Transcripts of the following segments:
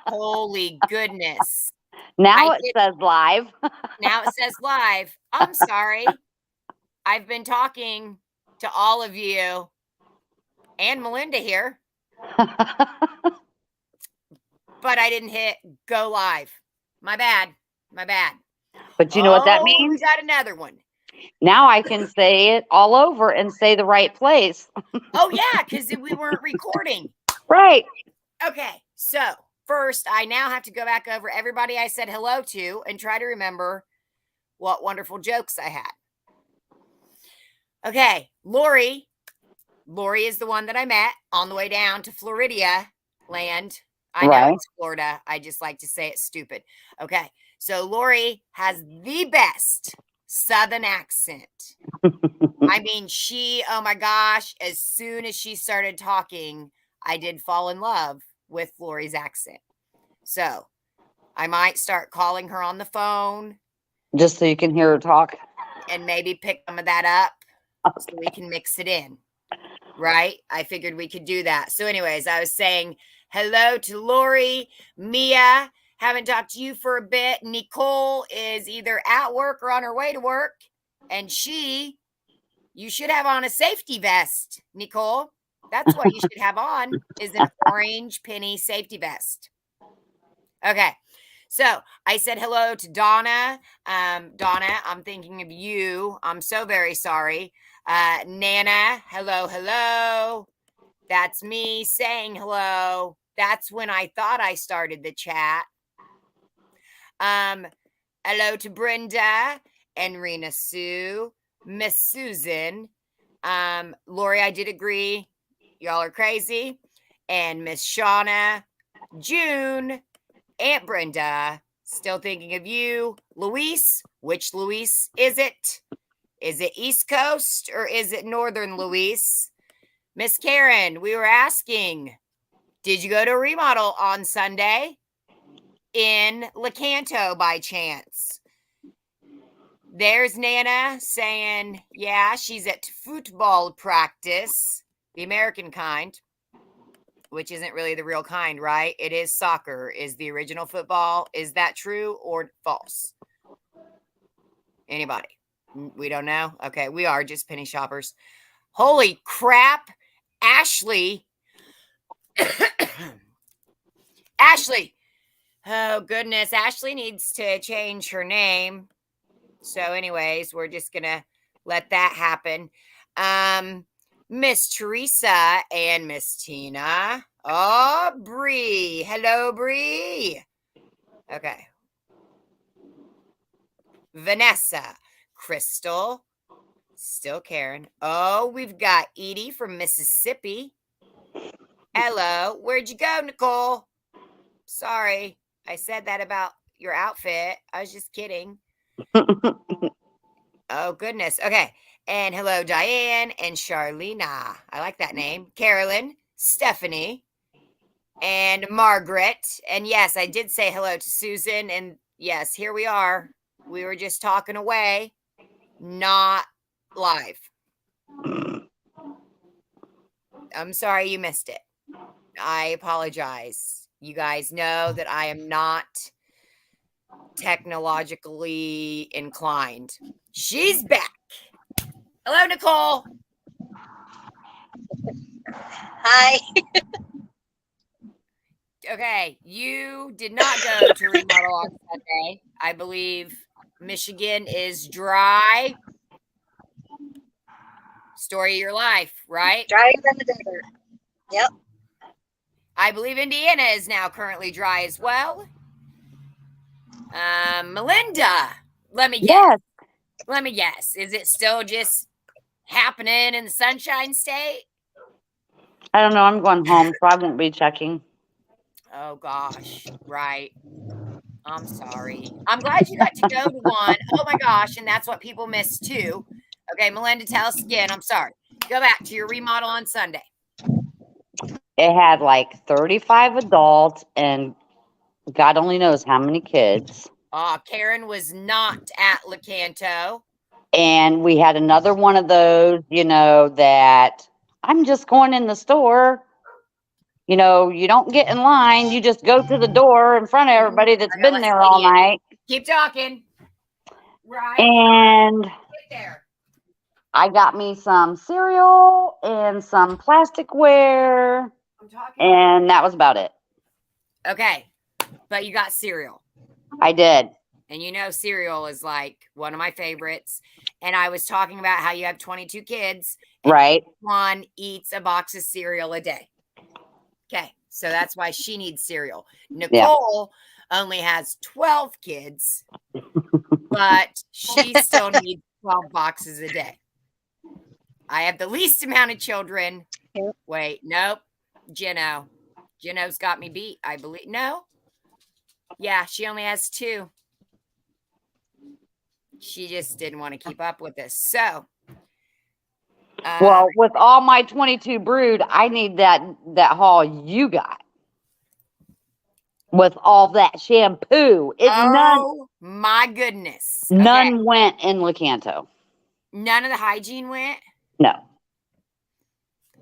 Holy goodness. Now I it did. says live. Now it says live. I'm sorry. I've been talking to all of you and Melinda here, but I didn't hit go live. My bad. My bad. But you know what that Oh, we means? got another one. Now I can say it all over and say the right place. Oh, yeah, because we weren't recording. Right. Okay, so first, I now have to go back over everybody I said hello to and try to remember what wonderful jokes I had. Okay, Lori. Lori is the one that I met on the way down to Florida land. I know Right. it's Florida. I just like to say it's stupid. Okay, so Lori has the best Southern accent. I mean, oh my gosh, as soon as she started talking, I did fall in love with Lori's accent. So I might start calling her on the phone Just so you can hear her talk. and maybe pick some of that up so we can mix it in. Right? I figured we could do that. So, anyways, I was saying hello to Lori, Mia. Haven't talked to you for a bit. Nicole is either at work or on her way to work. And you should have on a safety vest, Nicole. That's what you should have on is an orange penny safety vest. Okay. So I said hello to Donna. Donna, I'm thinking of you. I'm so very sorry. Nana, hello, hello. That's me saying hello. That's when I thought I started the chat. Hello to Brenda and Rena Sue, Miss Susan. Lori, I did agree. Y'all are crazy. And Miss Shauna, June, Aunt Brenda, still thinking of you. Luis, which Luis is it? Is it East Coast or is it Northern Luis? Miss Karen, we were asking, did you go to a remodel on Sunday in Lecanto by chance? There's Nana saying, yeah, she's at football practice, the American kind, which isn't really the real kind, right? It is soccer, is the original football. Is that true or false? Anybody? We don't know? Okay, we are just penny shoppers. Holy crap. Ashley. Ashley. Oh, goodness. Ashley needs to change her name. So, anyways, we're just going to let that happen. Miss Teresa and Miss Tina. Oh, Bree. Hello, Bree. Okay. Vanessa. Crystal. Still Karen. Oh, we've got Edie from Mississippi. Hello. Where'd you go, Nicole? Sorry. I said that about your outfit. I was just kidding. Oh, goodness. Okay. And hello, Diane and Charlena. I like that name. Carolyn, Stephanie, and Margaret. And yes, I did say hello to Susan. And yes, here we are. We were just talking away, not live. I'm sorry you missed it. I apologize. You guys know that I am not technologically inclined. She's back. Hello, Nicole. Hi. Okay, you did not go to remodel on Sunday. I believe Michigan is dry. Story of your life, right? Drier than the desert. Yep. I believe Indiana is now currently dry as well. Melinda, let me guess. Yes. Let me guess. Is it still just happening in the Sunshine State? I don't know. I'm going home, so I won't be checking. Oh, gosh. Right. I'm sorry. I'm glad you got to go to one. Oh, my gosh. And that's what people miss, too. Okay, Melinda, tell us again. I'm sorry. Go back to your remodel on Sunday. It had like 35 adults and God only knows how many kids. Karen was not at Lecanto. And we had another one of those, that I'm just going in the store. You know, you don't get in line. You just go to the door in front of everybody that's I gotta been let there all Sadie in. night. Keep talking. Right. And Get there. I got me some cereal and some plasticware, I'm talking. and that was about it. Okay. But you got cereal. I did. And you know, cereal is like one of my favorites. And I was talking about how you have 22 kids. And Right. one eats a box of cereal a day. Okay. So that's why she needs cereal. Nicole only has 12 kids, but she still needs 12 boxes a day. I have the least amount of children. Yep. Wait, nope. Gino. Gino's got me beat, I believe. No. Yeah, she only has 2. She just didn't want to keep up with this. So, Well, with all my 22 brood, I need that haul you got. With all that shampoo. oh my goodness. Okay. None went in Lecanto. None of the hygiene went? No.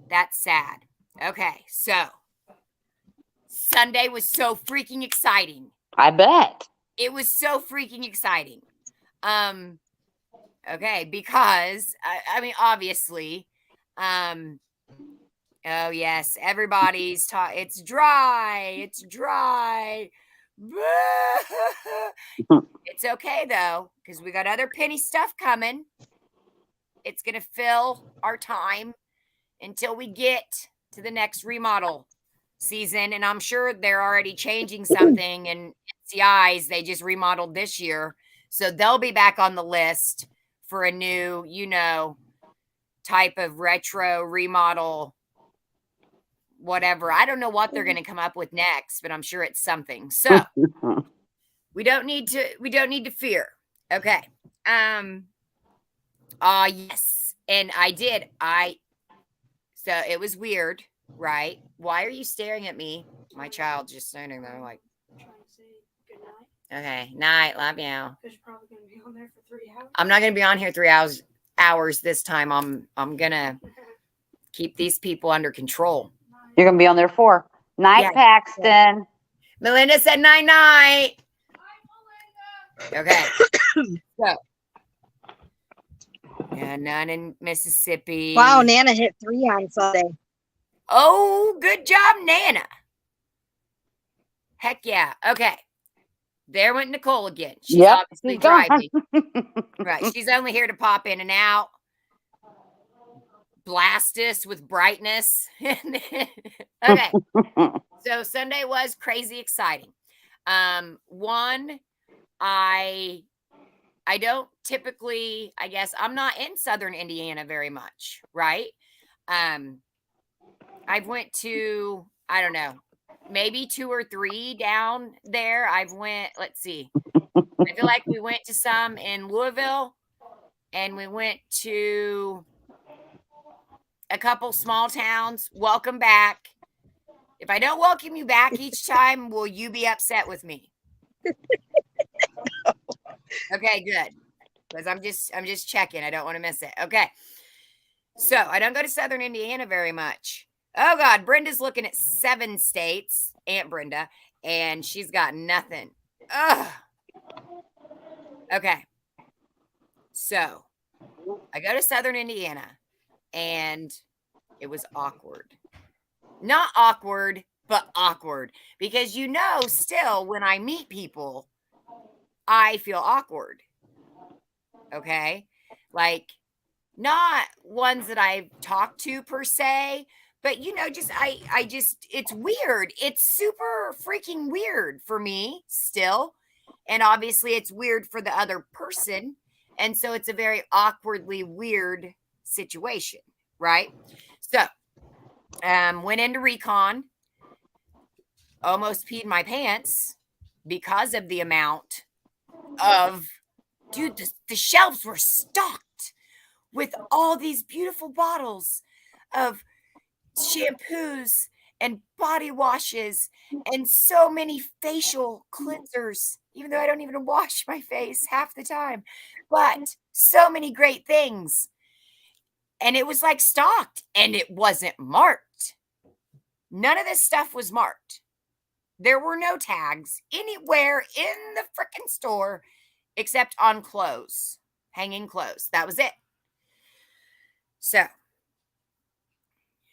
That's sad. Okay, so Sunday was so freaking exciting. I bet. It was so freaking exciting. Okay, because I mean, obviously, oh yes, everybody's it's dry. It's dry. It's okay though, because we got other penny stuff coming. It's gonna fill our time until we get to the next remodel season. And I'm sure they're already changing something in NCIs. They just remodeled this year. So they'll be back on the list for a new, you know, type of retro remodel, whatever. I don't know what they're going to come up with next, but I'm sure it's something. So we don't need to fear. Okay. Yes. And so it was weird, right? Why are you staring at me? My child just standing there like, Trying to say good night. okay, night, love you. Because you're probably going to be on there for 3 hours. I'm not going to be on here 3 hours this time. I'm going to keep these people under control. You're going to be on there 4. Night, Yeah. Paxton. Melinda said night. Okay. So. Yeah, none in Mississippi. Wow, Nana hit 3 on Sunday. Oh, good job, Nana. Heck yeah. Okay. There went Nicole again. She's obviously she's gone. driving. Right. She's only here to pop in and out. Blast us with brightness. Okay. So Sunday was crazy exciting. One, I don't typically, I guess I'm not in Southern Indiana very much, right? I've went to, I don't know, maybe 2 or 3 down there. Let's see. I feel like we went to some in Louisville, and we went to a couple small towns. Welcome back. If I don't welcome you back each time, will you be upset with me? Okay, good. Because I'm just checking. I don't want to miss it. Okay. So I don't go to Southern Indiana very much. Oh God, Brenda's looking at 7 states, Aunt Brenda, and she's got nothing. Ugh. Okay. So I go to Southern Indiana, and it was awkward. Not awkward, but awkward. Because still when I meet people, I feel awkward. Okay. Like, not ones that I've talked to per se, but it's weird. It's super freaking weird for me still. And obviously it's weird for the other person. And so it's a very awkwardly weird situation. Right. So, went into recon, almost peed my pants because of the amount of, dude, the shelves were stocked with all these beautiful bottles of shampoos and body washes and so many facial cleansers, even though I don't even wash my face half the time, but so many great things. And it was like stocked, and it wasn't marked. None of this stuff was marked. There were no tags anywhere in the freaking store except on clothes, hanging clothes. That was it. So,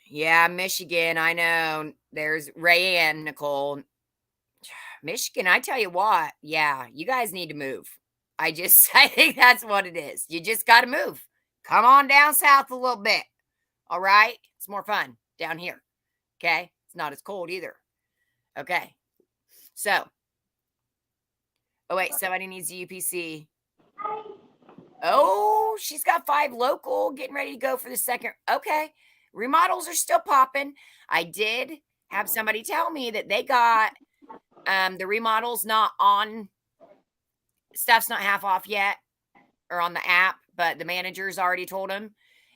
yeah, Michigan, I know. There's Rayanne, Nicole. Michigan, I tell you what, yeah, you guys need to move. I think that's what it is. You just got to move. Come on down south a little bit. All right? It's more fun down here. Okay? It's not as cold either. Okay. So, oh, wait, somebody needs a UPC. Oh, she's got 5 local getting ready to go for the second. Okay. Remodels are still popping. I did have somebody tell me that they got the remodels not on, stuff's not half off yet or on the app, but the managers already told them.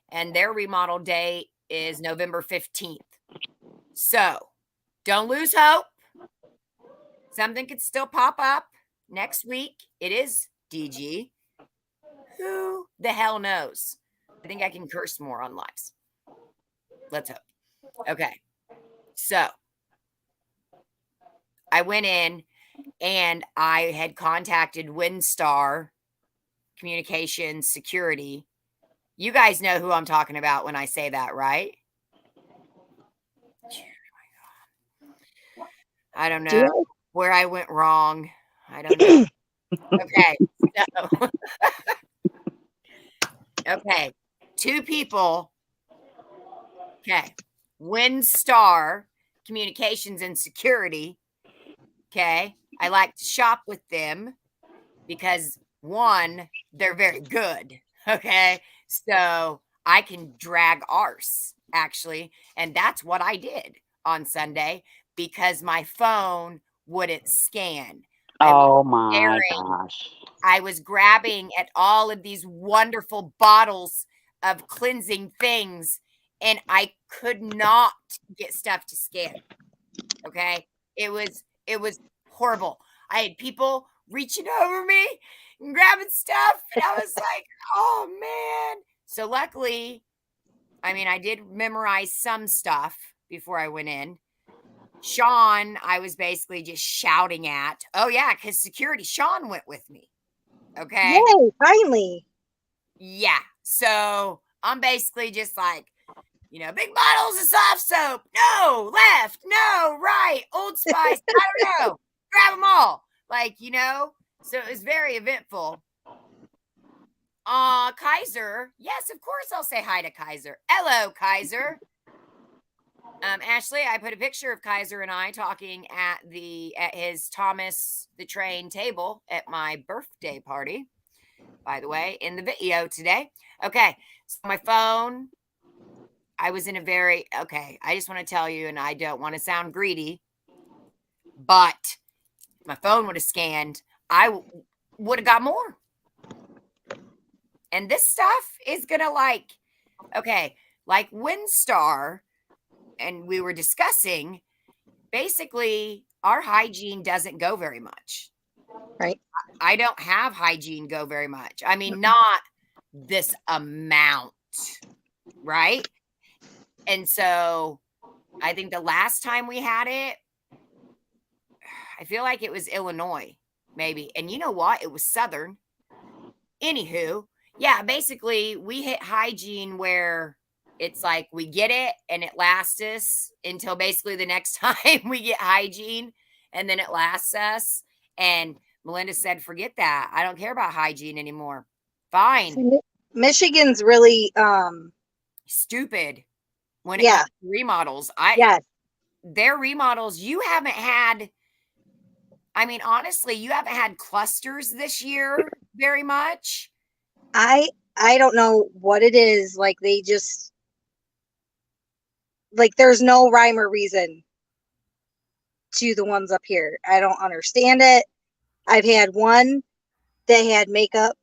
And their remodel date is November 15th. So don't lose hope. Something could still pop up next week. It is DG. Who the hell knows? I think I can curse more on lives. Let's hope. Okay. So I went in and I had contacted WinStar Communications Security. You guys know who I'm talking about when I say that, right? I don't know where I went wrong. I don't know. Okay. So, okay. 2 people. Okay. WinStar Communications and Security. Okay. I like to shop with them because 1, they're very good. Okay. So I can drag arse actually. And that's what I did on Sunday because my phone wouldn't scan. Oh my gosh. I was grabbing at all of these wonderful bottles of cleansing things and I could not get stuff to scan. Okay. It was horrible. I had people reaching over me and grabbing stuff. And I was like, oh man. So luckily, I mean, I did memorize some stuff before I went in. Sean, I was basically just shouting at. Oh yeah, because security, Sean went with me. Okay. Yay, finally. Yeah. So I'm basically just like, big bottles of soft soap. No, left, no, right, Old Spice. I don't know. Grab them all. So it was very eventful. Kaiser. Yes, of course I'll say hi to Kaiser. Hello, Kaiser. Ashley, I put a picture of Kaiser and I talking at his Thomas the Train table at my birthday party, by the way, in the video today. Okay, so my phone, I was in I just want to tell you, and I don't want to sound greedy, but if my phone would have scanned, I would have got more. And this stuff is going to like WinStar, and we were discussing, basically, our hygiene doesn't go very much. Right. I don't have hygiene go very much. I mean, not this amount, right? And so I think the last time we had it, I feel like it was Illinois, maybe. And you know what? It was Southern. Anywho, yeah, basically we hit hygiene where it's like we get it and it lasts us until basically the next time we get hygiene, and then it lasts us. And Melinda said, forget that. I don't care about hygiene anymore. Fine. Michigan's really stupid when it comes to remodels. Their remodels, you haven't had, I mean, honestly, you haven't had clusters this year very much. I don't know what it is. Like, they just, like, there's no rhyme or reason to the ones up here. I don't understand it. I've had one that had makeup.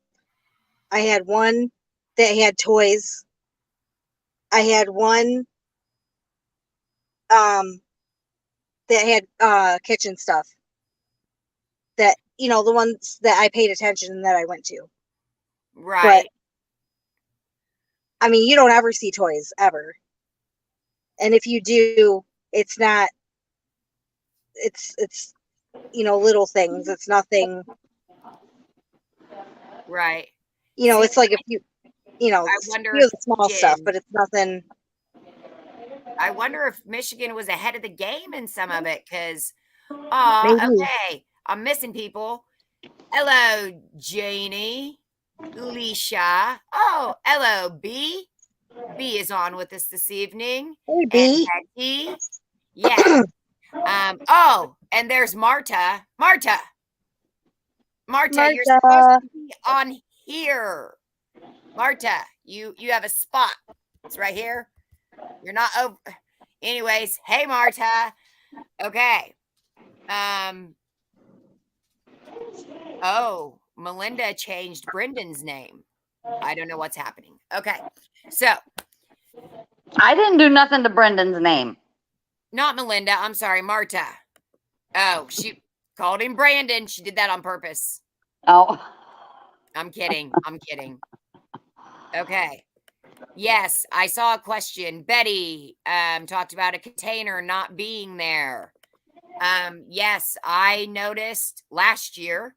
I had one that had toys. I had one that had kitchen stuff. That, the ones that I paid attention and that I went to. Right. But, I mean, you don't ever see toys, ever. And if you do, It's not. It's little things. It's nothing. Right. It's like a few. I wonder few of if the small stuff, Jen- but it's nothing. I wonder if Michigan was ahead of the game in some of it because, Maybe. okay, I'm missing people. Hello, Janie, Leisha. Oh, hello, B. B is on with us this evening. Hey, And B. Becky. Yeah. Oh, and there's Marta. Marta, you're supposed Marta. to be on here. Marta, you have a spot. It's right here. You're not over. Anyways, hey Marta. Okay. Oh, Melinda changed Brendan's name. I don't know what's happening. Okay. So, I didn't do nothing to Brendan's name. not Melinda. I'm sorry, Marta. Oh, she called him Brandon. She did that on purpose. Oh. I'm kidding. I'm kidding. Okay. Yes, I saw a question. Betty talked about a container not being there. Yes, I noticed last year,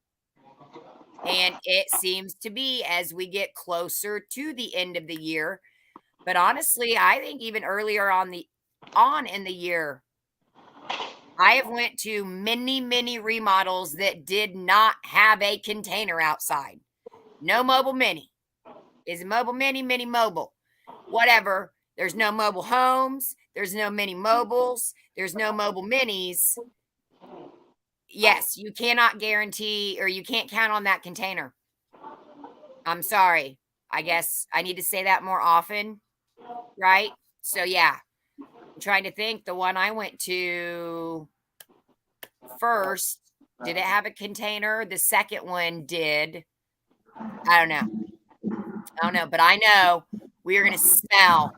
and it seems to be as we get closer to the end of the year. But honestly, I think even earlier on in the year, I have went to many remodels that did not have a container outside. No mobile mini. Is it mobile mini mobile? Whatever. There's no mobile homes. There's no mini mobiles. There's no mobile minis. Yes, you cannot guarantee or you can't count on that container. I'm sorry. I guess I need to say that more often. Right? So, yeah. I'm trying to think. The one I went to first, did it have a container? The second one did. I don't know. But I know we are going to smell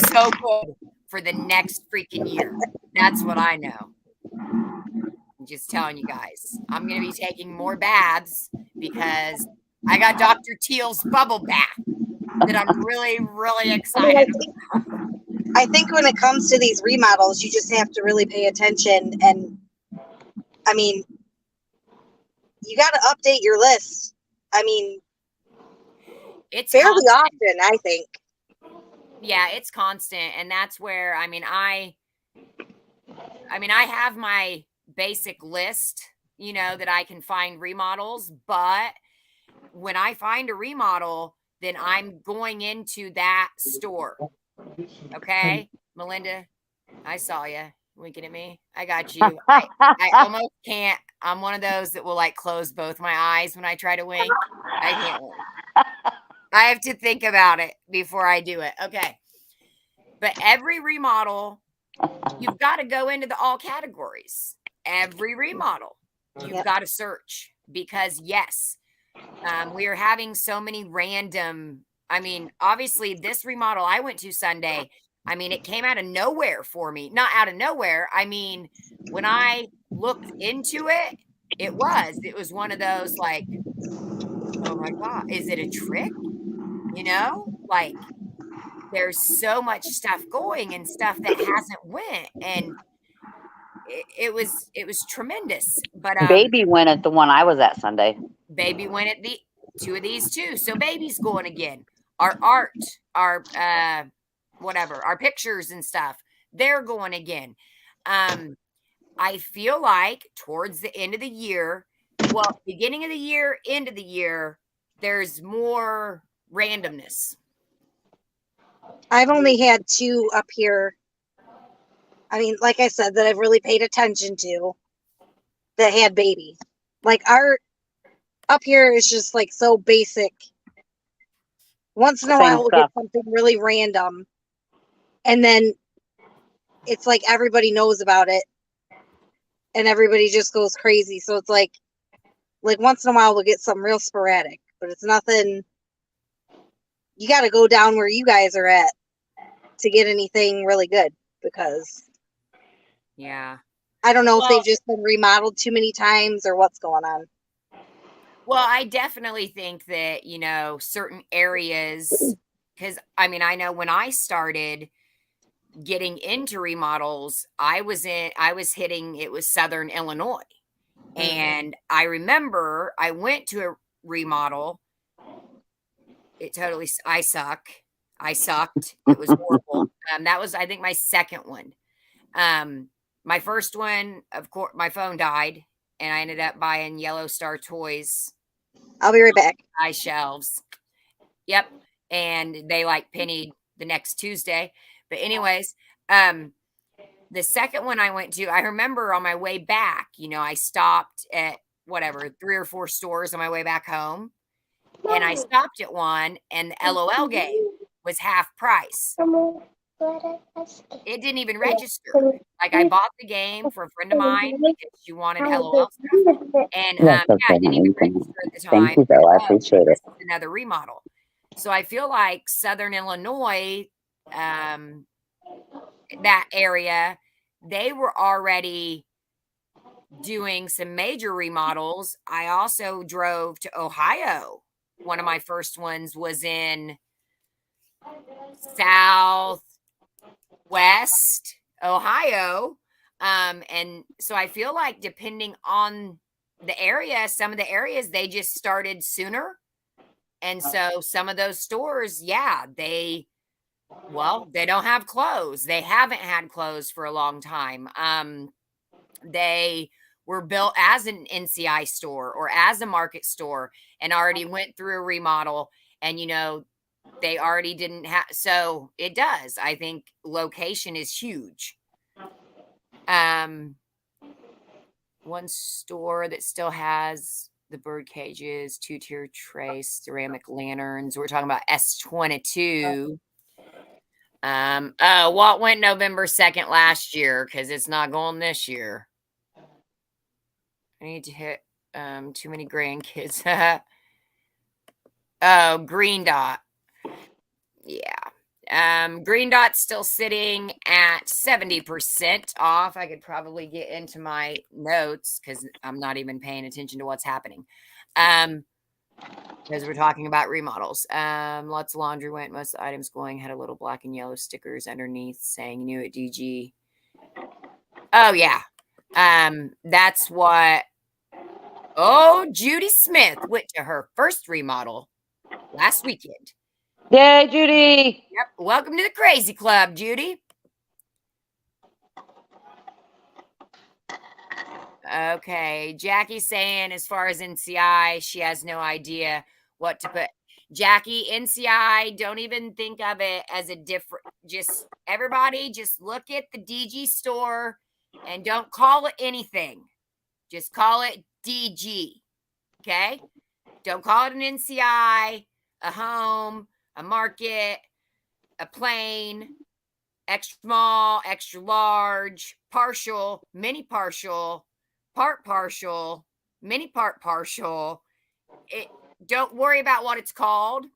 so good for the next freaking year. That's what I know. I'm just telling you guys. I'm going to be taking more baths because I got Dr. Teal's bubble bath that I'm really excited about. I think when it comes to these remodels, you just have to really pay attention. And I mean, you got to update your list. I mean, It's fairly constant. often, I think. Yeah, it's constant. And that's where, I have my basic list, that I can find remodels. But when I find a remodel, then I'm going into that store. Okay, Melinda, I saw you winking at me. I got you. I almost can't. I'm one of those that will like close both my eyes when I try to wink. I can't wink. I have to think about it before I do it. Okay. But every remodel, you've got to go into the all categories. Every remodel, you've got to search because yes, we are having so many random. Obviously, this remodel I went to Sunday, it came out of nowhere for me. Not out of nowhere. When I looked into it, it was one of those like, oh my God, is it a trick? Like there's so much stuff going and stuff that hasn't went. And it was tremendous. But Baby went at the one I was at Sunday. Baby went at the two of these too. So Baby's going again. Our art, our whatever, our pictures and stuff, they're going again. I feel like towards the end of the year, well, beginning of the year, end of the year, there's more randomness. I've only had 2 up here. Like I said, that I've really paid attention to that had Baby. Like art up here is just like so basic. Once in a while, we'll get something really random. And then it's like everybody knows about it. And everybody just goes crazy. So it's like once in a while, we'll get something real sporadic. But it's nothing. You got to go down where you guys are at to get anything really good. Because yeah, I don't know if they've just been remodeled too many times or what's going on. Well, I definitely think that, certain areas, because I know when I started, getting into remodels, I was hitting, it was Southern Illinois. And I remember I went to a remodel. I sucked. It was horrible. That was, I think, my second one. My first one, of course, my phone died, and I ended up buying Yellow Star Toys I'll be right back. high shelves. Yep. And they like pennied the next Tuesday. But anyways, the second one I went to, I remember on my way back, I stopped at whatever, 3 or 4 stores on my way back home. And I stopped at one, and the LOL game was half price. It didn't even register. Like, I bought the game for a friend of mine because she wanted LOL stuff. And Yes, it okay, didn't even honey. register at the time. Thank you, though. I appreciate it. This is another remodel. So I feel like Southern Illinois, that area, they were already doing some major remodels. I also drove to Ohio. One of my first ones was in Southwest Ohio. And so I feel like depending on the area, some of the areas, they just started sooner. And so some of those stores, yeah, they don't have clothes. They haven't had clothes for a long time. They were built as an NCI store or as a market store and already went through a remodel, and they already didn't have. So it does. I think location is huge. One store that still has the bird cages, 2-tier trace, ceramic lanterns. We're talking about S22. Walt went November 2nd last year because it's not going this year. I need to hit too many grandkids. Oh, Green Dot. Yeah. Green Dot's still sitting at 70% off. I could probably get into my notes because I'm not even paying attention to what's happening. Because we're talking about remodels. Lots of laundry went. Most of the items going had a little black and yellow stickers underneath saying new at DG. Oh, yeah. That's what. Oh, Judy Smith went to her first remodel last weekend. Yay, Judy. Yep. Welcome to the crazy club, Judy. Okay. Jackie's saying as far as NCI, she has no idea what to put. Jackie, NCI, don't even think of it as a different, everybody just look at the DG store and don't call it anything. Just call it DG. Okay? Don't call it an NCI, a home, a market, a plane, extra small, extra large, partial, mini partial, part partial, mini part partial. Don't worry about what it's called.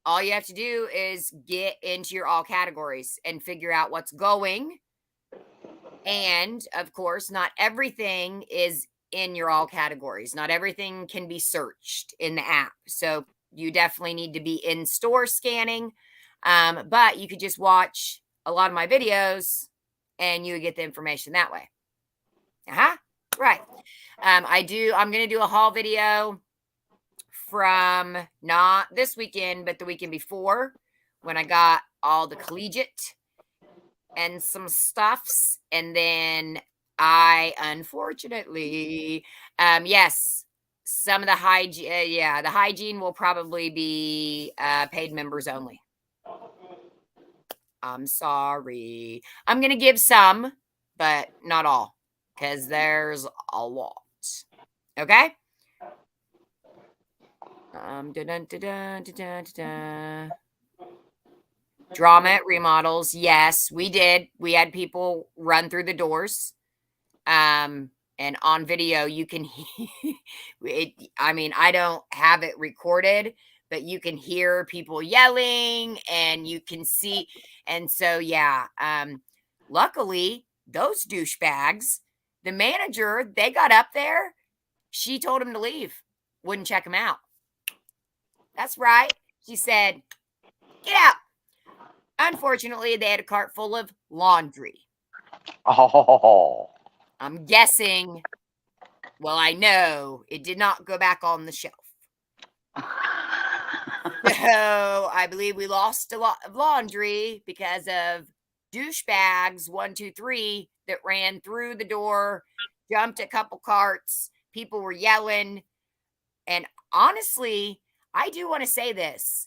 All you have to do is get into your all categories and figure out what's going. And of course, not everything is in your all categories. Not everything can be searched in the app. So you definitely need to be in store scanning. But you could just watch a lot of my videos and you would get the information that way. Right. I'm going to do a haul video from not this weekend, but the weekend before when I got all the collegiate and some stuffs. And then I, unfortunately, yes, some of the hygiene, the hygiene will probably be paid members only. I'm sorry. I'm going to give some, but not all, because there's a lot. Okay? Drama at remodels. Yes, we did. We had people run through the doors. And on video, you can it. I mean, I don't have it recorded, but you can hear people yelling and you can see. And so, yeah, luckily, those douchebags, the manager, they got up there. She told him to leave, wouldn't check him out. That's right. She said, get out. Unfortunately, they had a cart full of laundry. Oh. I'm guessing, well, I know it did not go back on the shelf. So I believe we lost a lot of laundry because of douchebags 1, 2, 3 that ran through the door, jumped a couple carts. People were yelling. And honestly, I do want to say this.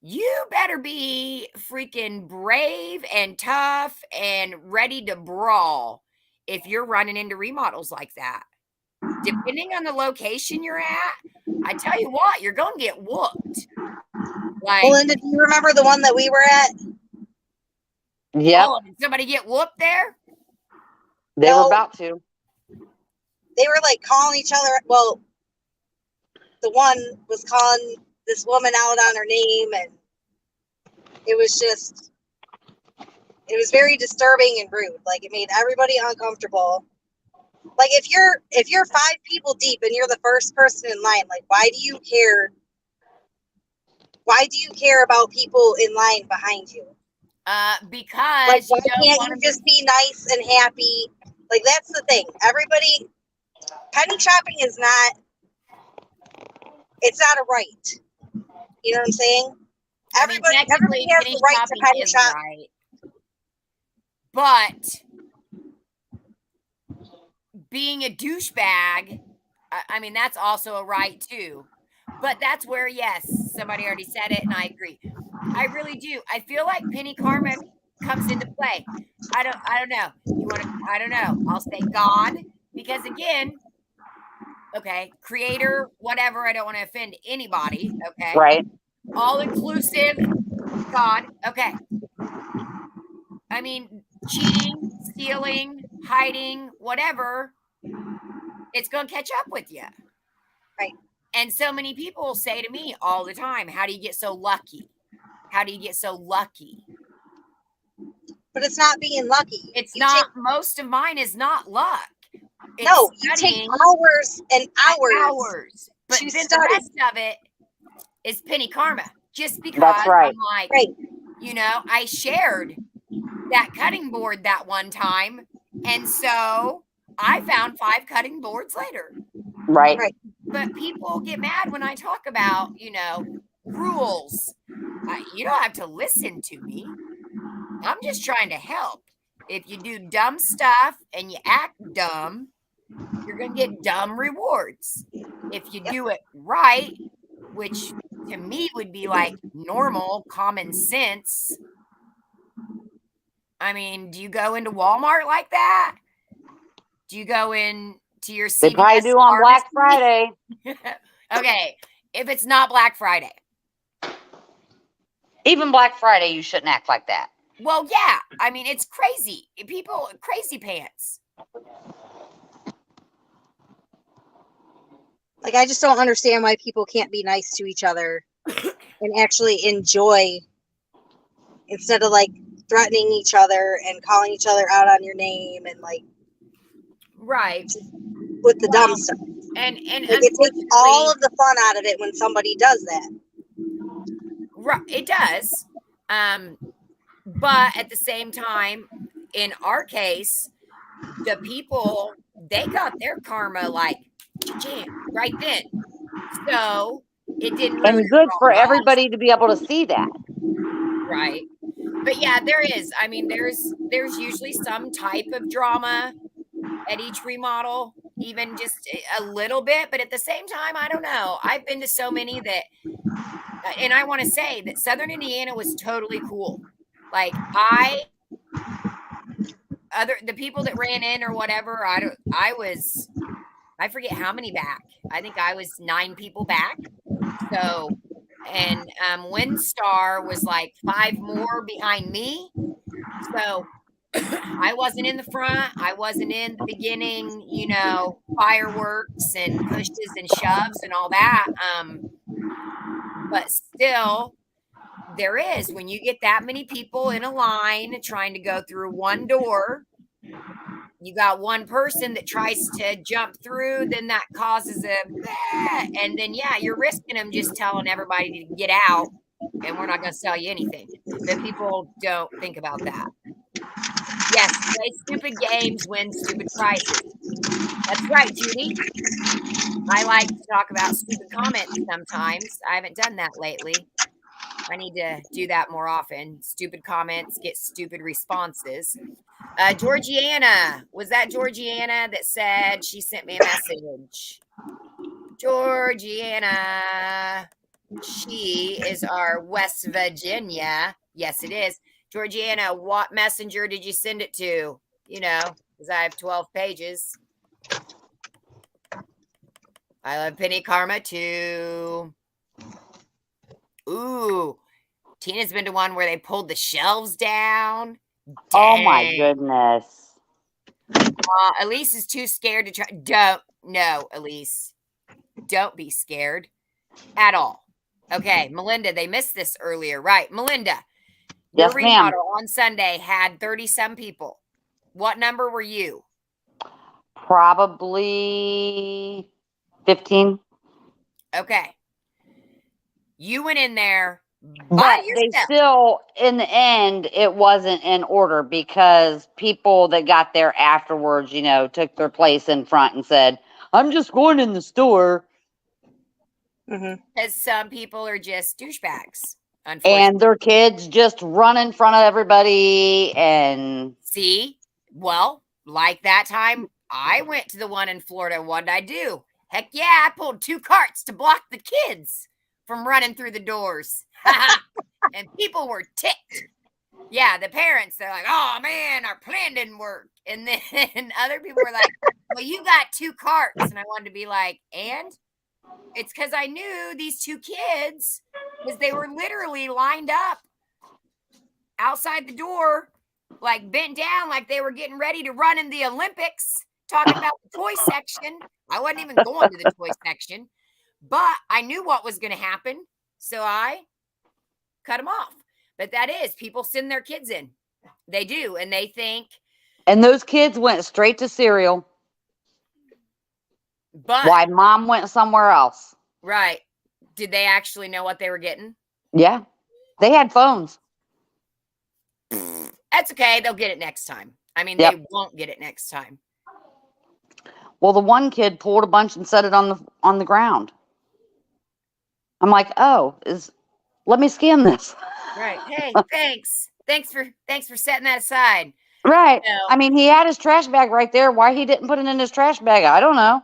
You better be freaking brave and tough and ready to brawl if you're running into remodels like that. Depending on the location you're at, I tell you what, you're going to get whooped. Like, Melinda, do you remember the one that we were at? Yep. oh, did somebody get whooped there? They were No. about to. They were like calling each other. Well, the one was calling this woman out on her name, and it was very disturbing and rude. Like, it made everybody uncomfortable. Like, if you're 5 people deep and you're the first person in line, like, why do you care? Why do you care about people in line behind you? Because Like, why you don't can't want you to just be nice and happy? Like, that's the thing. Everybody, penny shopping is not, it's not a right. You know what I'm saying? Everybody has the right to penny shop. right. But being a douchebag, I mean, that's also a right too. But that's where, yes, somebody already said it, and I agree. I really do. I feel like penny karma comes into play. I don't know. I don't know. I'll say God, because again, okay, creator, whatever. I don't want to offend anybody. Okay. Right. All inclusive, God. Okay. I mean, cheating, stealing, hiding, whatever, it's going to catch up with you. Right. And so many people say to me all the time, how do you get so lucky? How do you get so lucky? But it's not being lucky. It's not, most of mine is not luck. It's no, you take studying hours and hours. But to then study. the rest of it is penny karma. Just because That's right. I'm like, Right. you know, I shared that cutting board that one time. And so I found 5 cutting boards later. Right. Right. But people get mad when I talk about, you know, rules. You don't have to listen to me. I'm just trying to help. If you do dumb stuff and you act dumb, you're going to get dumb rewards. If you do it right, which to me would be like normal, common sense. I mean, do you go into Walmart like that? Do you go into your CVS? They probably do on Black Friday. Okay, if it's not Black Friday. Even Black Friday, you shouldn't act like that. Well, yeah. I mean, it's crazy. People, crazy pants. Like, I just don't understand why people can't be nice to each other and actually enjoy, instead of like threatening each other and calling each other out on your name and like, right, with the dumb stuff. And like, it takes all of the fun out of it when somebody does that. Right, it does. But at the same time, in our case, the people, they got their karma like right then. So it didn't really and good for everybody to be able to see that. Right. But yeah, there is. I mean, there's usually some type of drama at each remodel, even just a little bit. But at the same time, I don't know. I've been to so many that, and I want to say that Southern Indiana was totally cool. Like the people that ran in or whatever, I forget how many back. I think I was 9 people back. So, and WinStar was like 5 more behind me. So I wasn't in the front. I wasn't in the beginning, you know, fireworks and pushes and shoves and all that. But still, there is, when you get that many people in a line trying to go through one door, you got one person that tries to jump through, then that causes and then, yeah, you're risking them just telling everybody to get out. and we're not going to sell you anything. But people don't think about that. Yes, play stupid games, win stupid prizes. That's right, Judy. I like to talk about stupid comments sometimes. I haven't done that lately. I need to do that more often. Stupid comments get stupid responses. Georgiana, was that Georgiana that said she sent me a message? Georgiana, she is our West Virginia. Yes, it is. Georgiana, what messenger did you send it to? You know, because I have 12 pages. I love Penny Karma too. Ooh, Tina's been to one where they pulled the shelves down. Oh my Dang. goodness. Elise is too scared to try. No, Elise. Don't be scared at all. Okay, Melinda, they missed this earlier. Right. Melinda, your Yes, ma'am. remodel on Sunday had 30-some people. What number were you? Probably 15. Okay. You went in there by But they yourself. still, in the end, it wasn't in order because people that got there afterwards, you know, took their place in front and said, I'm just going in the store. Mm-hmm. Because some people are just douchebags, unfortunately. And their kids just run in front of everybody. And See? Well, like that time, I went to the one in Florida. What did I do? Heck yeah, I pulled 2 carts to block the kids from running through the doors. And people were ticked. Yeah, the parents, they're like, oh man, our plan didn't work. And then other people were like, well, you got 2 carts. And I wanted to be like, and? It's because I knew these 2 kids, because they were literally lined up outside the door, like bent down, like they were getting ready to run in the Olympics, talking about the toy section. I wasn't even going to the toy section, but I knew what was going to happen. So I cut them off. But that is, people send their kids in. They do. And they think. And those kids went straight to cereal. But. Why mom went somewhere else. Right. Did they actually know what they were getting? Yeah. They had phones. That's okay. They'll get it next time. I mean, Yep. They won't get it next time. Well, the one kid pulled a bunch and set it on the ground. I'm like, let me scan this. Right. Hey, thanks. Thanks for setting that aside. Right. So, I mean, he had his trash bag right there. Why he didn't put it in his trash bag, I don't know.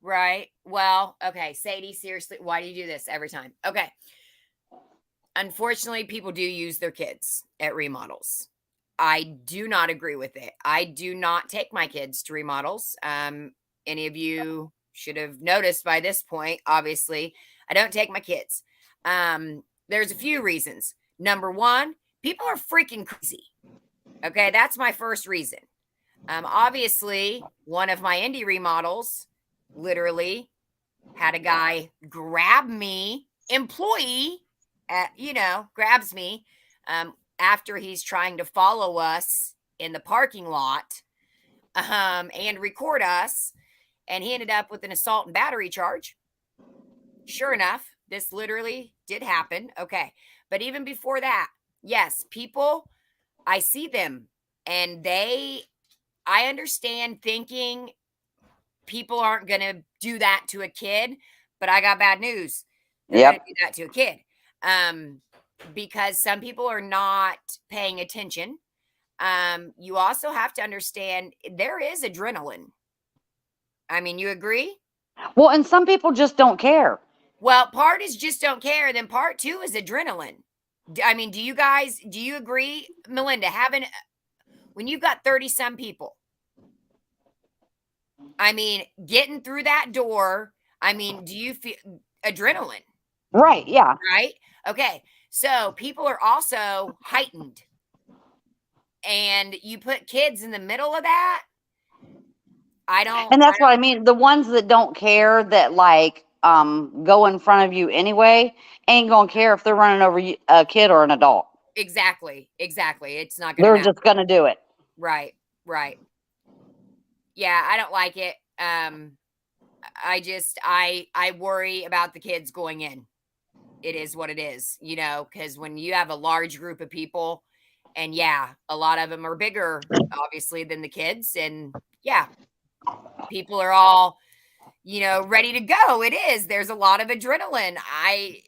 right. Well, okay. Sadie, seriously, why do you do this every time? Okay. Unfortunately, people do use their kids at remodels. I do not agree with it. I do not take my kids to remodels. Any of you should have noticed by this point, obviously, I don't take my kids. There's a few reasons. Number one, people are freaking crazy. Okay, that's my first reason. Obviously, one of my indie remodels literally had a guy grab me, employee, grabs me after he's trying to follow us in the parking lot and record us. And he ended up with an assault and battery charge. Sure enough, this literally did happen. Okay. But even before that, yes, people, I see them and I understand thinking people aren't going to do that to a kid, but I got bad news. They're going to do that to a kid. Because some people are not paying attention. You also have to understand there is adrenaline. I mean, you agree? Well, and some people just don't care. Well, part is just don't care. Then part 2 is adrenaline. I mean, do you agree, Melinda, when you've got 30-some people, I mean, getting through that door, I mean, do you feel adrenaline? Right. Yeah. Right. Okay. So people are also heightened. And you put kids in the middle of that. And that's what I mean. The ones that don't care, that like go in front of you anyway, ain't gonna care if they're running over a kid or an adult. Exactly. It's not gonna They're matter. just gonna do it. Right. Yeah, I don't like it. I worry about the kids going in. it is what it is, you know, because when you have a large group of people, and yeah, a lot of them are bigger, obviously, than the kids, and yeah, people are all, you know, ready to go. It is. There's a lot of adrenaline. I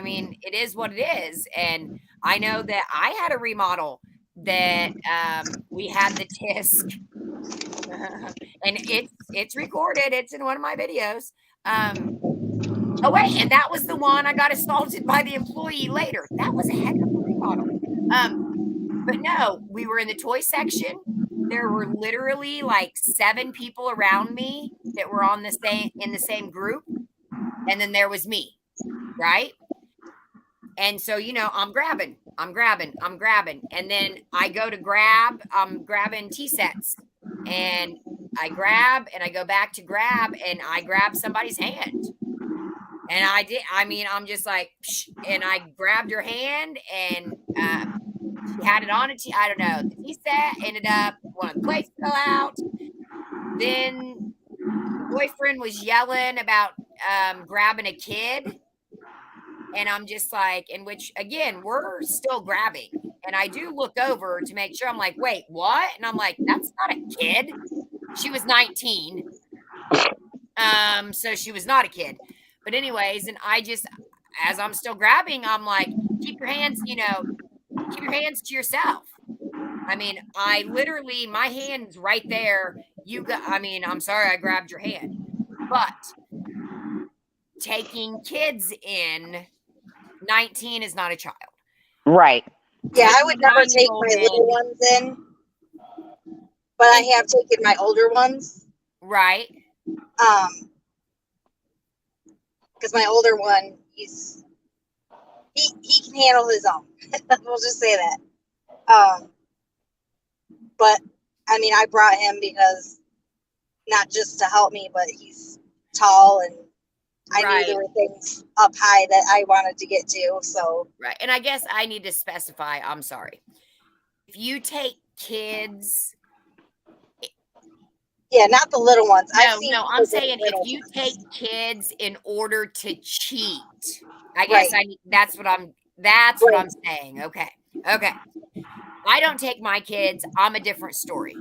mean, it is what it is, and I know that I had a remodel that we had the disc, and it's recorded. It's in one of my videos. Oh wait, and that was the one I got assaulted by the employee later. That was a heck of a remodel. But no, we were in the toy section. There were literally like 7 people around me that were on the same group, and then there was me, right? And so, you know, I'm grabbing, and then I go to grab. I'm grabbing tea sets, and I grab, and I go back to grab, and I grab somebody's hand. And I did, I mean, I'm just like, psh, and I grabbed her hand, and she had it on a tea, I don't know, the tea set ended up, one of the plates fell out. Then the boyfriend was yelling about grabbing a kid. And I'm just like, in which, again, we're still grabbing. And I do look over to make sure. I'm like, wait, what? And I'm like, that's not a kid. She was 19. So she was not a kid. But anyways, and I just, as I'm still grabbing, I'm like, keep your hands, you know, keep your hands to yourself. I mean, I literally, my hand's right there. I mean, I'm sorry I grabbed your hand. But taking kids in, 19 is not a child. Right. Yeah, I would never take my little ones in, but I have taken my older ones. Right. Because my older one, he can handle his own. We'll just say that. But I mean, I brought him because not just to help me, but he's tall, and I knew there were things up high that I wanted to get to. So right, and I guess I need to specify. I'm sorry. If you take kids. Yeah, not the little ones. No, I'm saying if you take kids in order to cheat, I guess that's what I'm saying. Okay. I don't take my kids. I'm a different story.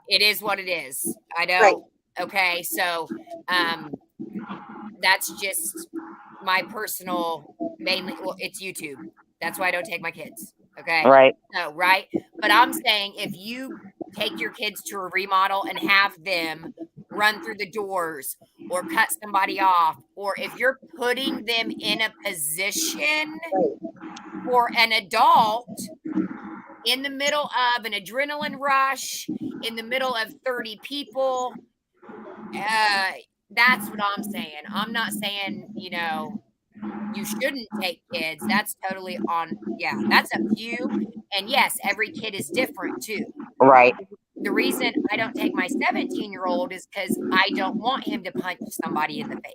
It is what it is. I know. Right. Okay, so that's just my personal, mainly. Well, it's YouTube. That's why I don't take my kids. Okay. Right. No, right. But I'm saying if you take your kids to a remodel and have them run through the doors or cut somebody off, or if you're putting them in a position for an adult in the middle of an adrenaline rush, in the middle of 30 people, that's what I'm saying. I'm not saying, you know, you shouldn't take kids. That's totally that's up to you. And yes, every kid is different too. Right. The reason I don't take my 17-year-old is because I don't want him to punch somebody in the face.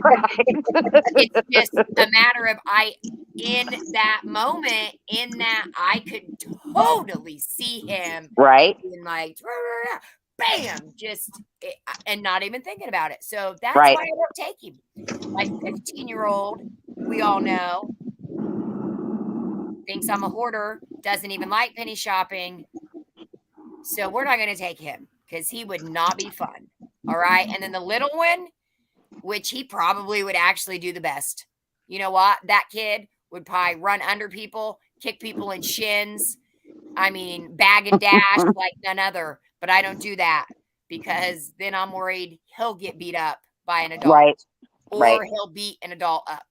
Right. It's just a matter of in that moment, I could totally see him being like, bam, and not even thinking about it. So that's why I don't take him. My 15-year-old, we all know, thinks I'm a hoarder, doesn't even like penny shopping. So we're not going to take him because he would not be fun. All right. And then the little one, which he probably would actually do the best. You know what? That kid would probably run under people, kick people in shins. I mean, bag and dash like none other. But I don't do that because then I'm worried he'll get beat up by an adult or he'll beat an adult up.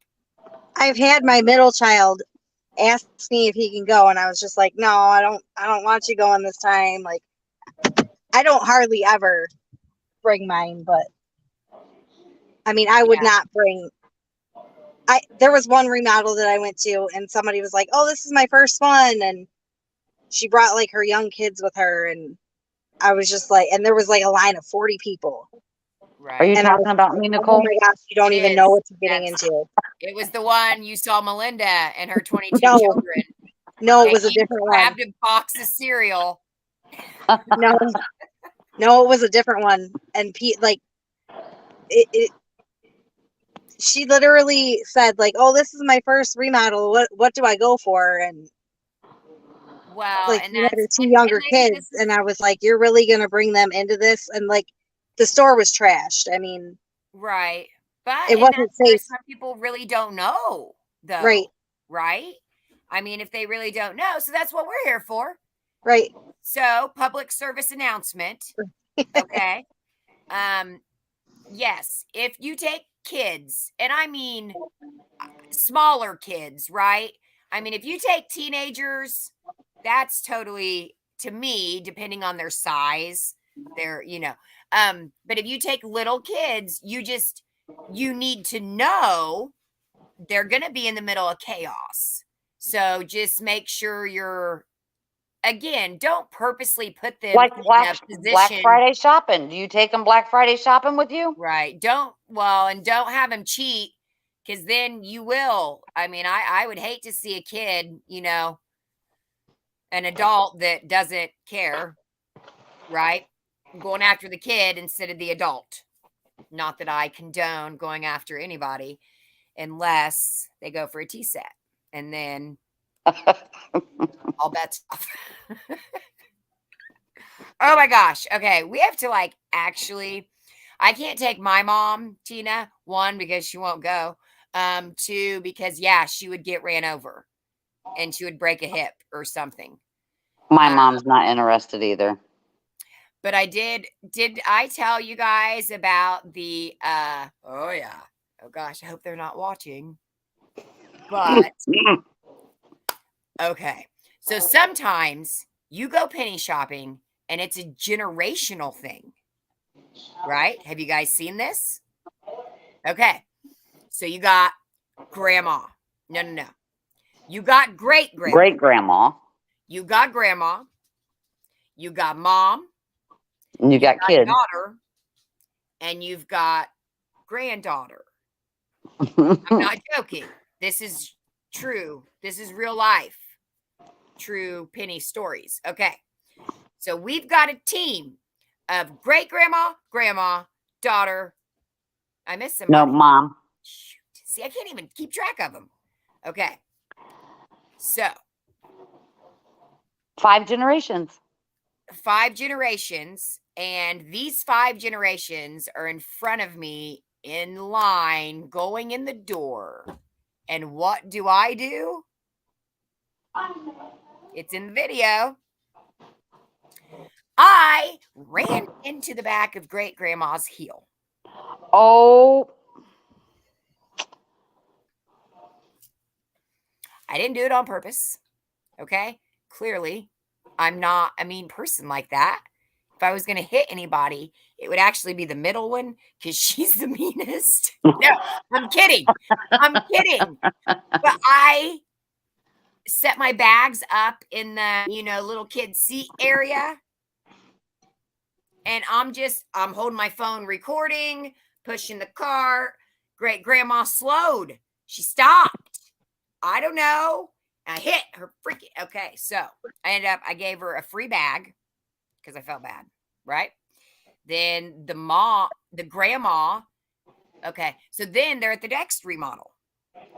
I've had my middle child ask me if he can go, and I was just like, no, I don't want you going this time. Like, I don't hardly ever bring mine, but I mean, I would not bring. There was one remodel that I went to, and somebody was like, oh, this is my first one, and she brought like her young kids with her, and I was just like, and there was like a line of 40 people. Right. Are you talking about me, Nicole? Oh my gosh, you don't even know what you're getting into. It was the one you saw Melinda and her 22 children. No, it was a different one. Grabbed a box of cereal. No, it was a different one. And Pete, like, it she literally said, like, "Oh, this is my first remodel. What do I go for?" And Well, like, and you had her that's two and younger ladies, kids, and I was like, "You're really gonna bring them into this?" And like, the store was trashed. I mean, right. But it and wasn't that's where safe. some people really don't know, Right, though, right? I mean, if they really don't know, so that's what we're here for. right. So, public service announcement. Okay. Yes, if you take kids, and I mean smaller kids, right? I mean, if you take teenagers, that's totally, to me, depending on their size, but if you take little kids, you need to know they're going to be in the middle of chaos. So just make sure again, don't purposely put them Like in a Black position. Friday shopping. Do you take them Black Friday shopping with you? Right. Don't have them cheat, because then you will. I mean, I would hate to see a kid, an adult that doesn't care, right? Going after the kid instead of the adult. Not that I condone going after anybody unless they go for a tea set, and then all bets off. Oh my gosh. Okay. We have to I can't take my mom, Tina, one, because she won't go. Two, because she would get ran over and she would break a hip or something. My mom's not interested either. But did I tell you guys about the oh yeah. Oh gosh, I hope they're not watching. But okay. So sometimes you go penny shopping and it's a generational thing. Right? Have you guys seen this? Okay. So you got grandma. No. You got great grandma. Great grandma. You got grandma. You got mom. And you got kid. Daughter. And you've got granddaughter. I'm not joking. This is true. This is real life. True penny stories. Okay. So we've got a team of great grandma, grandma, daughter. I missed somebody. No, mom. Shoot. See, I can't even keep track of them. Okay. So 5 generations. 5 generations. And these 5 generations are in front of me in line going in the door. And what do? It's in the video. I ran into the back of great grandma's heel. Oh. I didn't do it on purpose. Okay. Clearly, I'm not a mean person like that. If I was going to hit anybody, it would actually be the middle one, because she's the meanest. No, I'm kidding. But I set my bags up in the, little kid seat area. And I'm holding my phone recording, pushing the cart. Great grandma slowed. She stopped. I don't know. I hit her freaking. Okay. So I gave her a free bag because I felt bad. Right. Then the grandma. Okay. So then they're at the next remodel.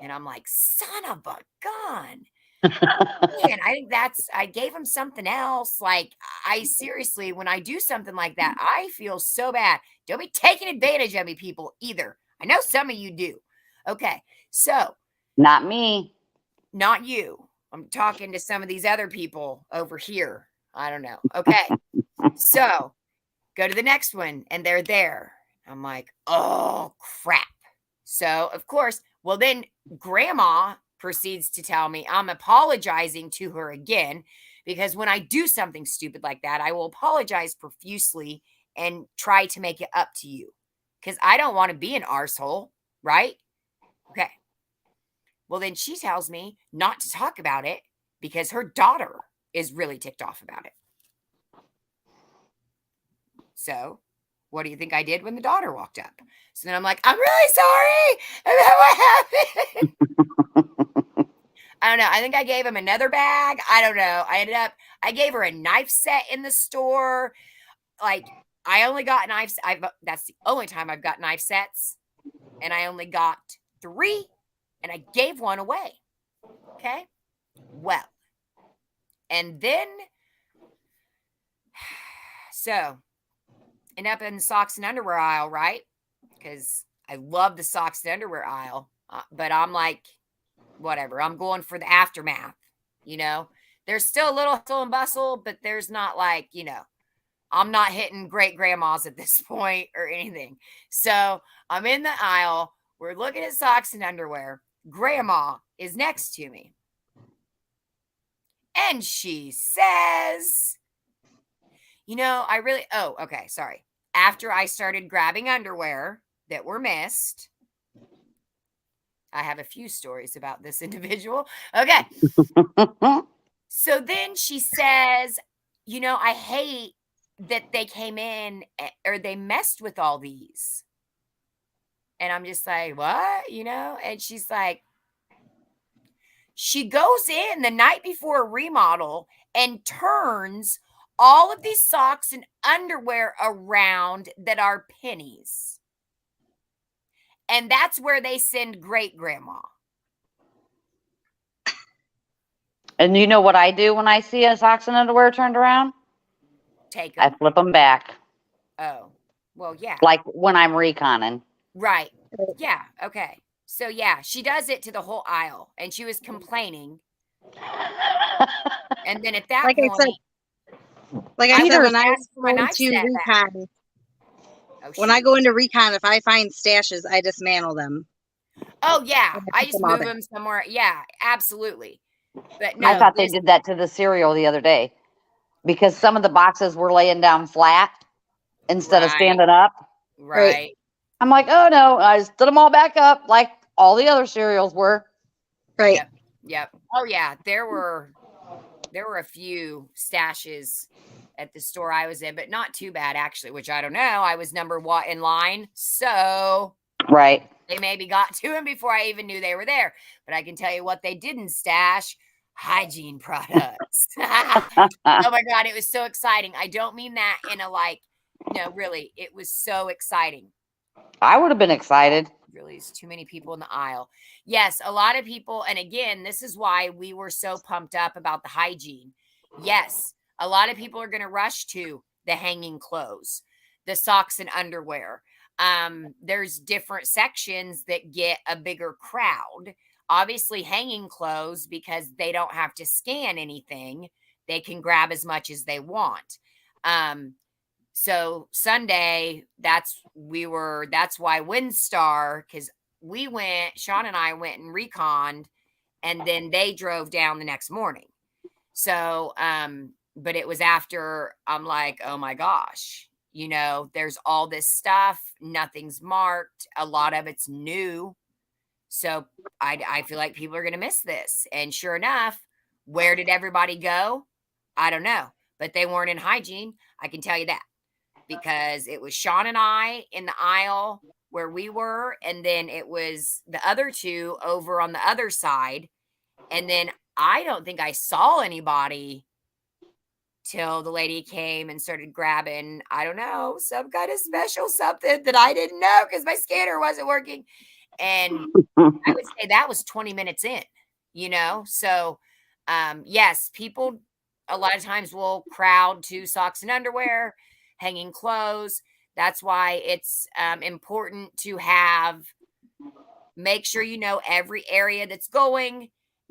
And I'm like, son of a gun. Man, I gave him something else. Like, I seriously, when I do something like that, I feel so bad. Don't be taking advantage of me, people, either. I know some of you do. Okay. So. Not me. Not you. I'm talking to some of these other people over here. I don't know. Okay. So go to the next one and they're there. I'm like, oh, crap. So, of course, well, then grandma proceeds to tell me I'm apologizing to her again, because when I do something stupid like that, I will apologize profusely and try to make it up to you, because I don't want to be an arsehole, right? Okay. Well, then she tells me not to talk about it because her daughter is really ticked off about it. So what do you think I did when the daughter walked up? So then I'm like, I'm really sorry about what happened. I don't know. I think I gave him another bag. I don't know. I gave her a knife set in the store. Like, I only got knives. That's the only time I've got knife sets. and I only got 3, and I gave one away. Okay. Well, and then, so, and up in the socks and underwear aisle, right? Because I love the socks and underwear aisle, but I'm like, whatever. I'm going for the aftermath, you know? There's still a little hustle and bustle, but there's not like, you know, I'm not hitting great grandmas at this point or anything. So I'm in the aisle. We're looking at socks and underwear. Grandma is next to me. And she says, you know, okay, sorry. After I started grabbing underwear that were missed, I have a few stories about this individual. Okay. So then she says, you know, I hate that they came in or they messed with all these. And I'm just like, what? You know? And she's like, she goes in the night before a remodel and turns all of these socks and underwear around that are pennies. And that's where they send great grandma. And you know what I do when I see a socks and underwear turned around? Take I them. flip them back. Oh, well, yeah. Like when I'm reconning. Right. Yeah. Okay. So, yeah, she does it to the whole aisle. And she was complaining. And then at that Like point, I said, when I asked for my go knife to set back. recon, Oh, when I shoot. go into recon, if I find stashes, I dismantle them. Oh, yeah. I just them all move there. them somewhere. Yeah, absolutely. But no, I thought they did that to the cereal the other day because some of the boxes were laying down flat instead of Right. standing up. Right. I'm like, oh no, I stood them all back up like all the other cereals were. Right. Yep. Oh, yeah. There were a few stashes at the store I was in, but not too bad actually, which I don't know. I was number one in line. So Right. they maybe got to him before I even knew they were there. But I can tell you what they didn't stash: hygiene products. Oh my God, it was so exciting. I don't mean that in a like, no, really, it was so exciting. I would have been excited. Really is too many people in the aisle. Yes, a lot of people. And again, this is why we were so pumped up about the hygiene. Yes, a lot of people are going to rush to the hanging clothes, the socks and underwear. There's different sections that get a bigger crowd. Obviously, hanging clothes, because they don't have to scan anything. They can grab as much as they want. So Sunday, that's why WinStar, because Sean and I went and reconned, and then they drove down the next morning. So, but it was after I'm like, oh my gosh, you know, there's all this stuff. Nothing's marked. A lot of it's new. So I feel like people are going to miss this. And sure enough, where did everybody go? I don't know, but they weren't in hygiene. I can tell you that. Because it was Sean and I in the aisle where we were, and then it was the other two over on the other side. And then I don't think I saw anybody till the lady came and started grabbing, I don't know, some kind of special something that I didn't know because my scanner wasn't working. And I would say that was 20 minutes in, you know? So, yes, people a lot of times will crowd to socks and underwear, hanging clothes. That's why it's important to make sure you know every area that's going,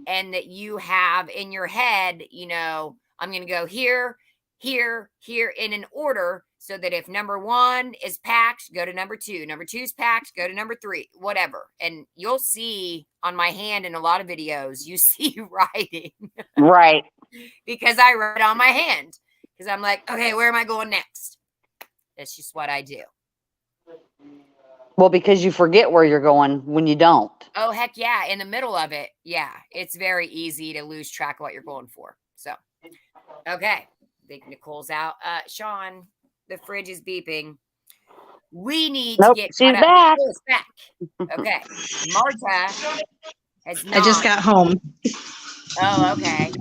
and that you have in your head, you know, I'm going to go here, here, here in an order, so that if number 1 is packed, go to number 2. Number 2 is packed, go to number 3, whatever. And you'll see on my hand in a lot of videos, you see writing. Right. Because I write on my hand. Because I'm like, okay, where am I going next? That's just what I do. Well, because you forget where you're going when you don't. Oh, heck yeah. In the middle of it, yeah. It's very easy to lose track of what you're going for. So, okay. I think Nicole's out. Sean, the fridge is beeping. We need to get she's caught back. up. Oh, it's back. Okay. Marta has not. I just got home. Oh, okay.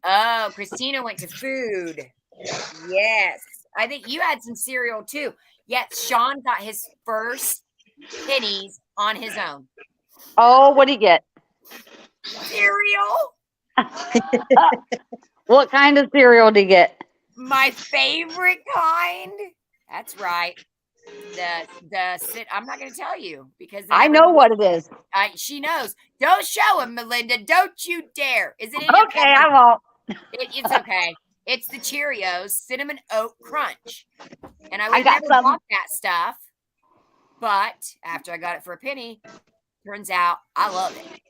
Oh, Christina went to food. Yes. I think you had some cereal too. Yes, Sean got his first pennies on his own. Oh, what'd he get? Cereal. What kind of cereal did he get? My favorite kind. That's right. I'm not going to tell you because then I know what it is. she knows. Don't show him, Melinda. Don't you dare. Is it Okay, I won't. It's okay. It's the Cheerios Cinnamon Oat Crunch. And I would got never some. bought that stuff. But after I got it for a penny, turns out I love it.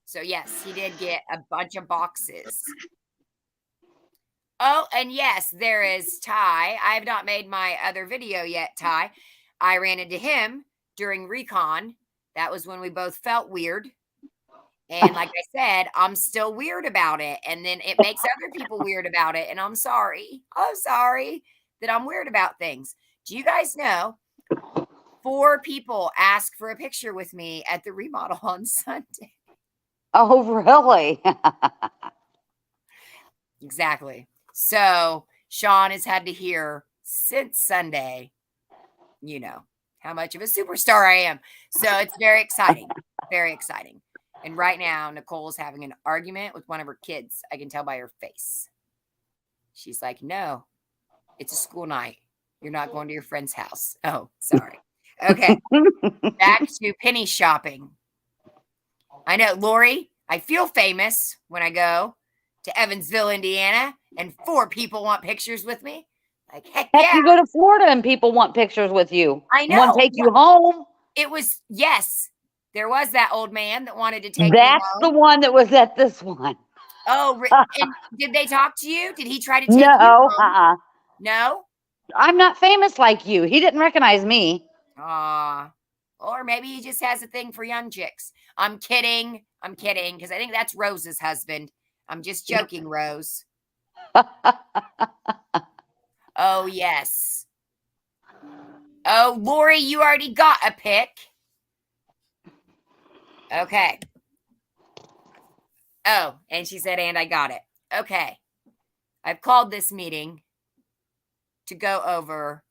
So yes, he did get a bunch of boxes. Oh, and yes, there is Ty. I have not made my other video yet, Ty. I ran into him during recon. That was when we both felt weird. And like I said, I'm still weird about it. And then it makes other people weird about it. And I'm sorry. I'm sorry that I'm weird about things. Do you guys know 4 people asked for a picture with me at the remodel on Sunday? Oh, really? Exactly. So Sean has had to hear since Sunday, you know, how much of a superstar I am. So it's very exciting. Very exciting. And right now, Nicole is having an argument with one of her kids. I can tell by her face. She's like, no, it's a school night. You're not going to your friend's house. Oh, sorry. Okay. Back to penny shopping. I know, Lori, I feel famous when I go to Evansville, Indiana, and 4 people want pictures with me. Like, heck yeah. You go to Florida and people want pictures with you. I know. Want to take you home. It was, yes, there was that old man that wanted to take That's me home. the one that was at this one. Oh, and did they talk to you? Did he try to take you No, home? No? I'm not famous like you. He didn't recognize me. Or maybe he just has a thing for young chicks. I'm kidding. I'm kidding, because I think that's Rose's husband. I'm just joking, Rose. Oh, yes. Oh, Lori, you already got a pic. Okay. Oh, and she said, and I got it. Okay. I've called this meeting to go over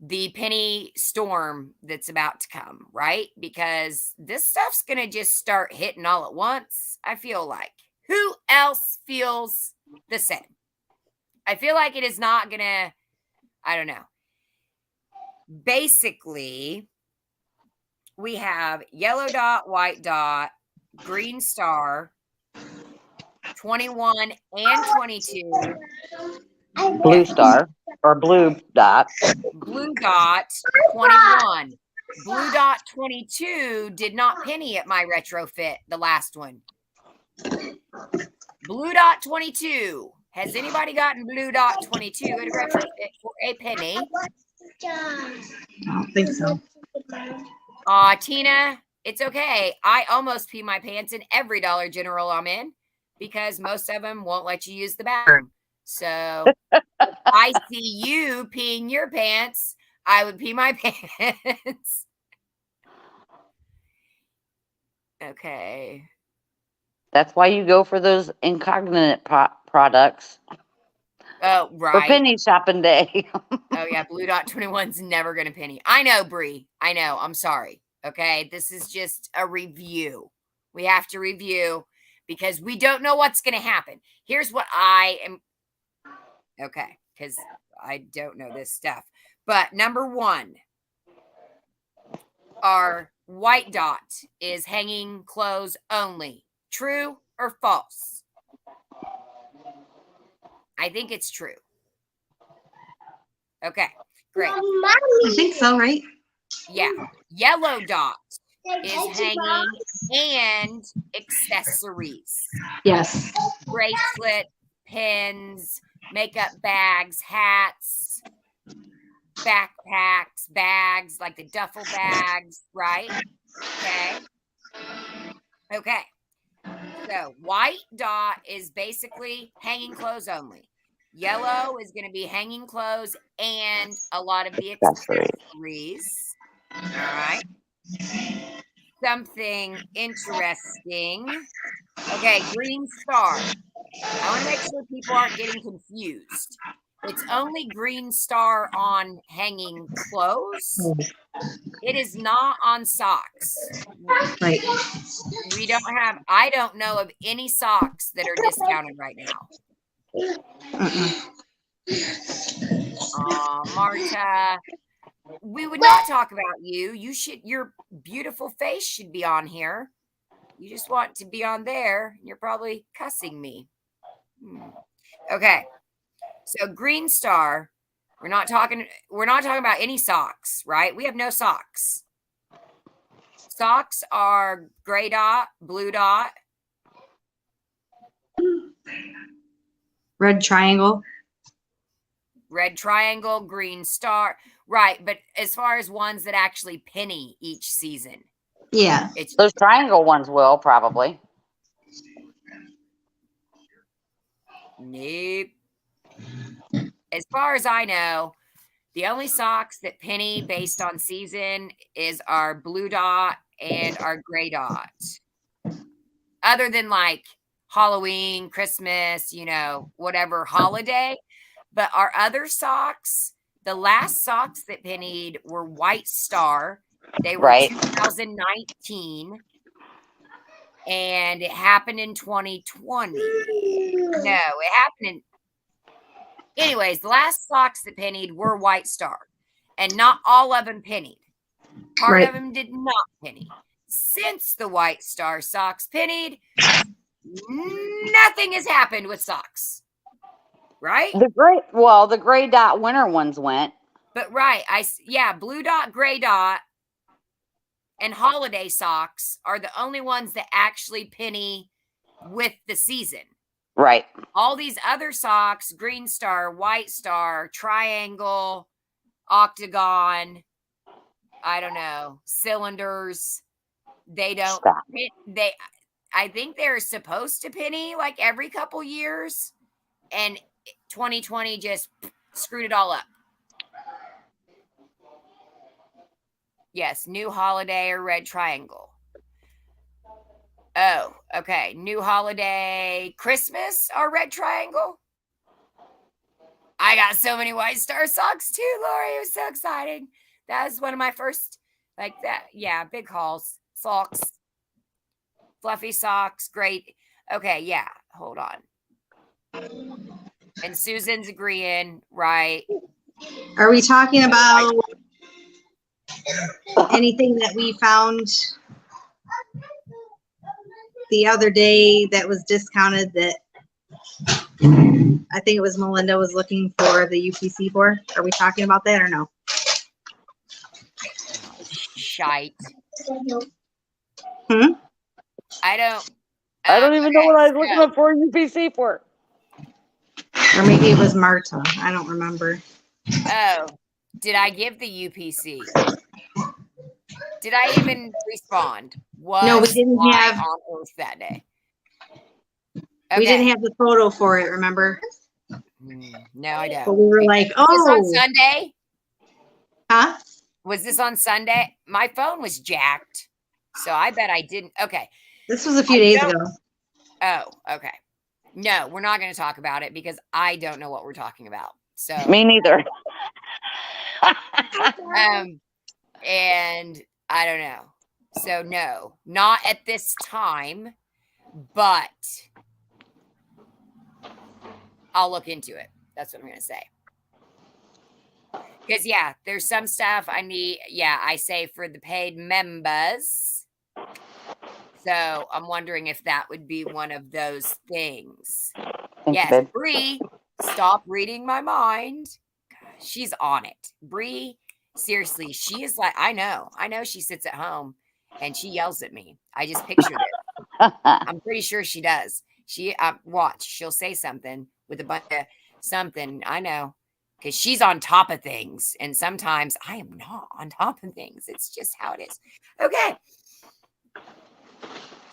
the penny storm that's about to come, right? Because this stuff's going to just start hitting all at once, I feel like. Who else feels the same? I feel like it is not going to, I don't know. Basically, we have yellow dot, white dot, green star, 21 and 22. Blue star or blue dot. Blue dot 21. Blue dot 22 did not penny at my retrofit, the last one. Blue dot 22. Has anybody gotten blue dot 22 at a retrofit for a penny? I don't think so. Tina, it's okay. I almost pee my pants in every Dollar General I'm in because most of them won't let you use the bathroom. So I see you peeing your pants. I would pee my pants. Okay. That's why you go for those incognito products. Oh, right. For penny shopping day. Oh, yeah. Blue dot 21's never going to penny. I know, Bree. I know. I'm sorry. Okay. This is just a review. We have to review because we don't know what's going to happen. Here's what I am. Okay. Because I don't know this stuff. But number 1, our white dot is hanging clothes only. True or false? I think it's true. Okay, great. I think so, right? Yeah. Yellow dot is hanging and accessories. Yes. Bracelet, pins, makeup bags, hats, backpacks, bags, like the duffel bags, right? Okay. Okay. So white dot is basically hanging clothes only. Yellow is going to be hanging clothes and a lot of the accessories. All right. Something interesting. Okay, green star. I want to make sure people aren't getting confused. It's only Green Star on hanging clothes. It is not on socks. Right. I don't know of any socks that are discounted right now. Marta, we would not talk about you. Your beautiful face should be on here. You just want to be on there. You're probably cussing me. Okay. So Green Star, we're not talking about any socks, right? We have no socks. Socks are gray dot, blue dot, Red triangle. red triangle, Green Star. Right, but as far as ones that actually penny each season. Yeah. Those triangle ones will probably. Nope. As far as I know, the only socks that penny based on season is our blue dot and our gray dot. Other than like Halloween, Christmas, whatever holiday. But our other socks, the last socks that pennied were White Star. They were Right. 2019. And it happened in 2020. No, it happened in. Anyways, the last socks that pennied were White Star. And not all of them pennied. Part of them did not penny. Since the White Star socks pennied, nothing has happened with socks. Right? The gray dot winter ones went. But right, blue dot, gray dot, and holiday socks are the only ones that actually penny with the season. Right. All these other socks, Green Star, White Star, Triangle, Octagon, I don't know, Cylinders, they don't. Stop. I think they're supposed to penny like every couple years, and 2020 just screwed it all up. Yes, new holiday or red triangle. Oh, okay. New holiday, Christmas or red triangle. I got so many White Star socks too, Lori. It was so exciting. That was one of my first, like that. Yeah, big hauls. Socks. Fluffy socks. Great. Okay, yeah. Hold on. And Susan's agreeing, right? Are we talking about anything that we found the other day that was discounted that I think it was Melinda was looking for the UPC for? Are we talking about that or no? Shite. Hmm? I don't even know what I was looking up for UPC for. Or maybe it was Marta. I don't remember. Oh, did I give the UPC? Did I even respond? No, we didn't have on Earth that day. We didn't have the photo for it, remember? No, I don't. But we were like, Was this on oh, Sunday? huh? Was this on Sunday? My phone was jacked, so I bet I didn't. Okay. This was a few days ago. Oh, okay. No, we're not going to talk about it because I don't know what we're talking about. So Me neither. and I don't know. So no, not at this time, but I'll look into it. That's what I'm going to say. Because, yeah, there's some stuff I need. Yeah, I say for the paid members. So I'm wondering if that would be one of those things. Yes, Bree, stop reading my mind. Gosh, she's on it. Bree, seriously, she is like, I know she sits at home and she yells at me. I just pictured it. I'm pretty sure she does. Watch, she'll say something with a bunch of something. I know. Because she's on top of things. And sometimes I am not on top of things. It's just how it is. Okay.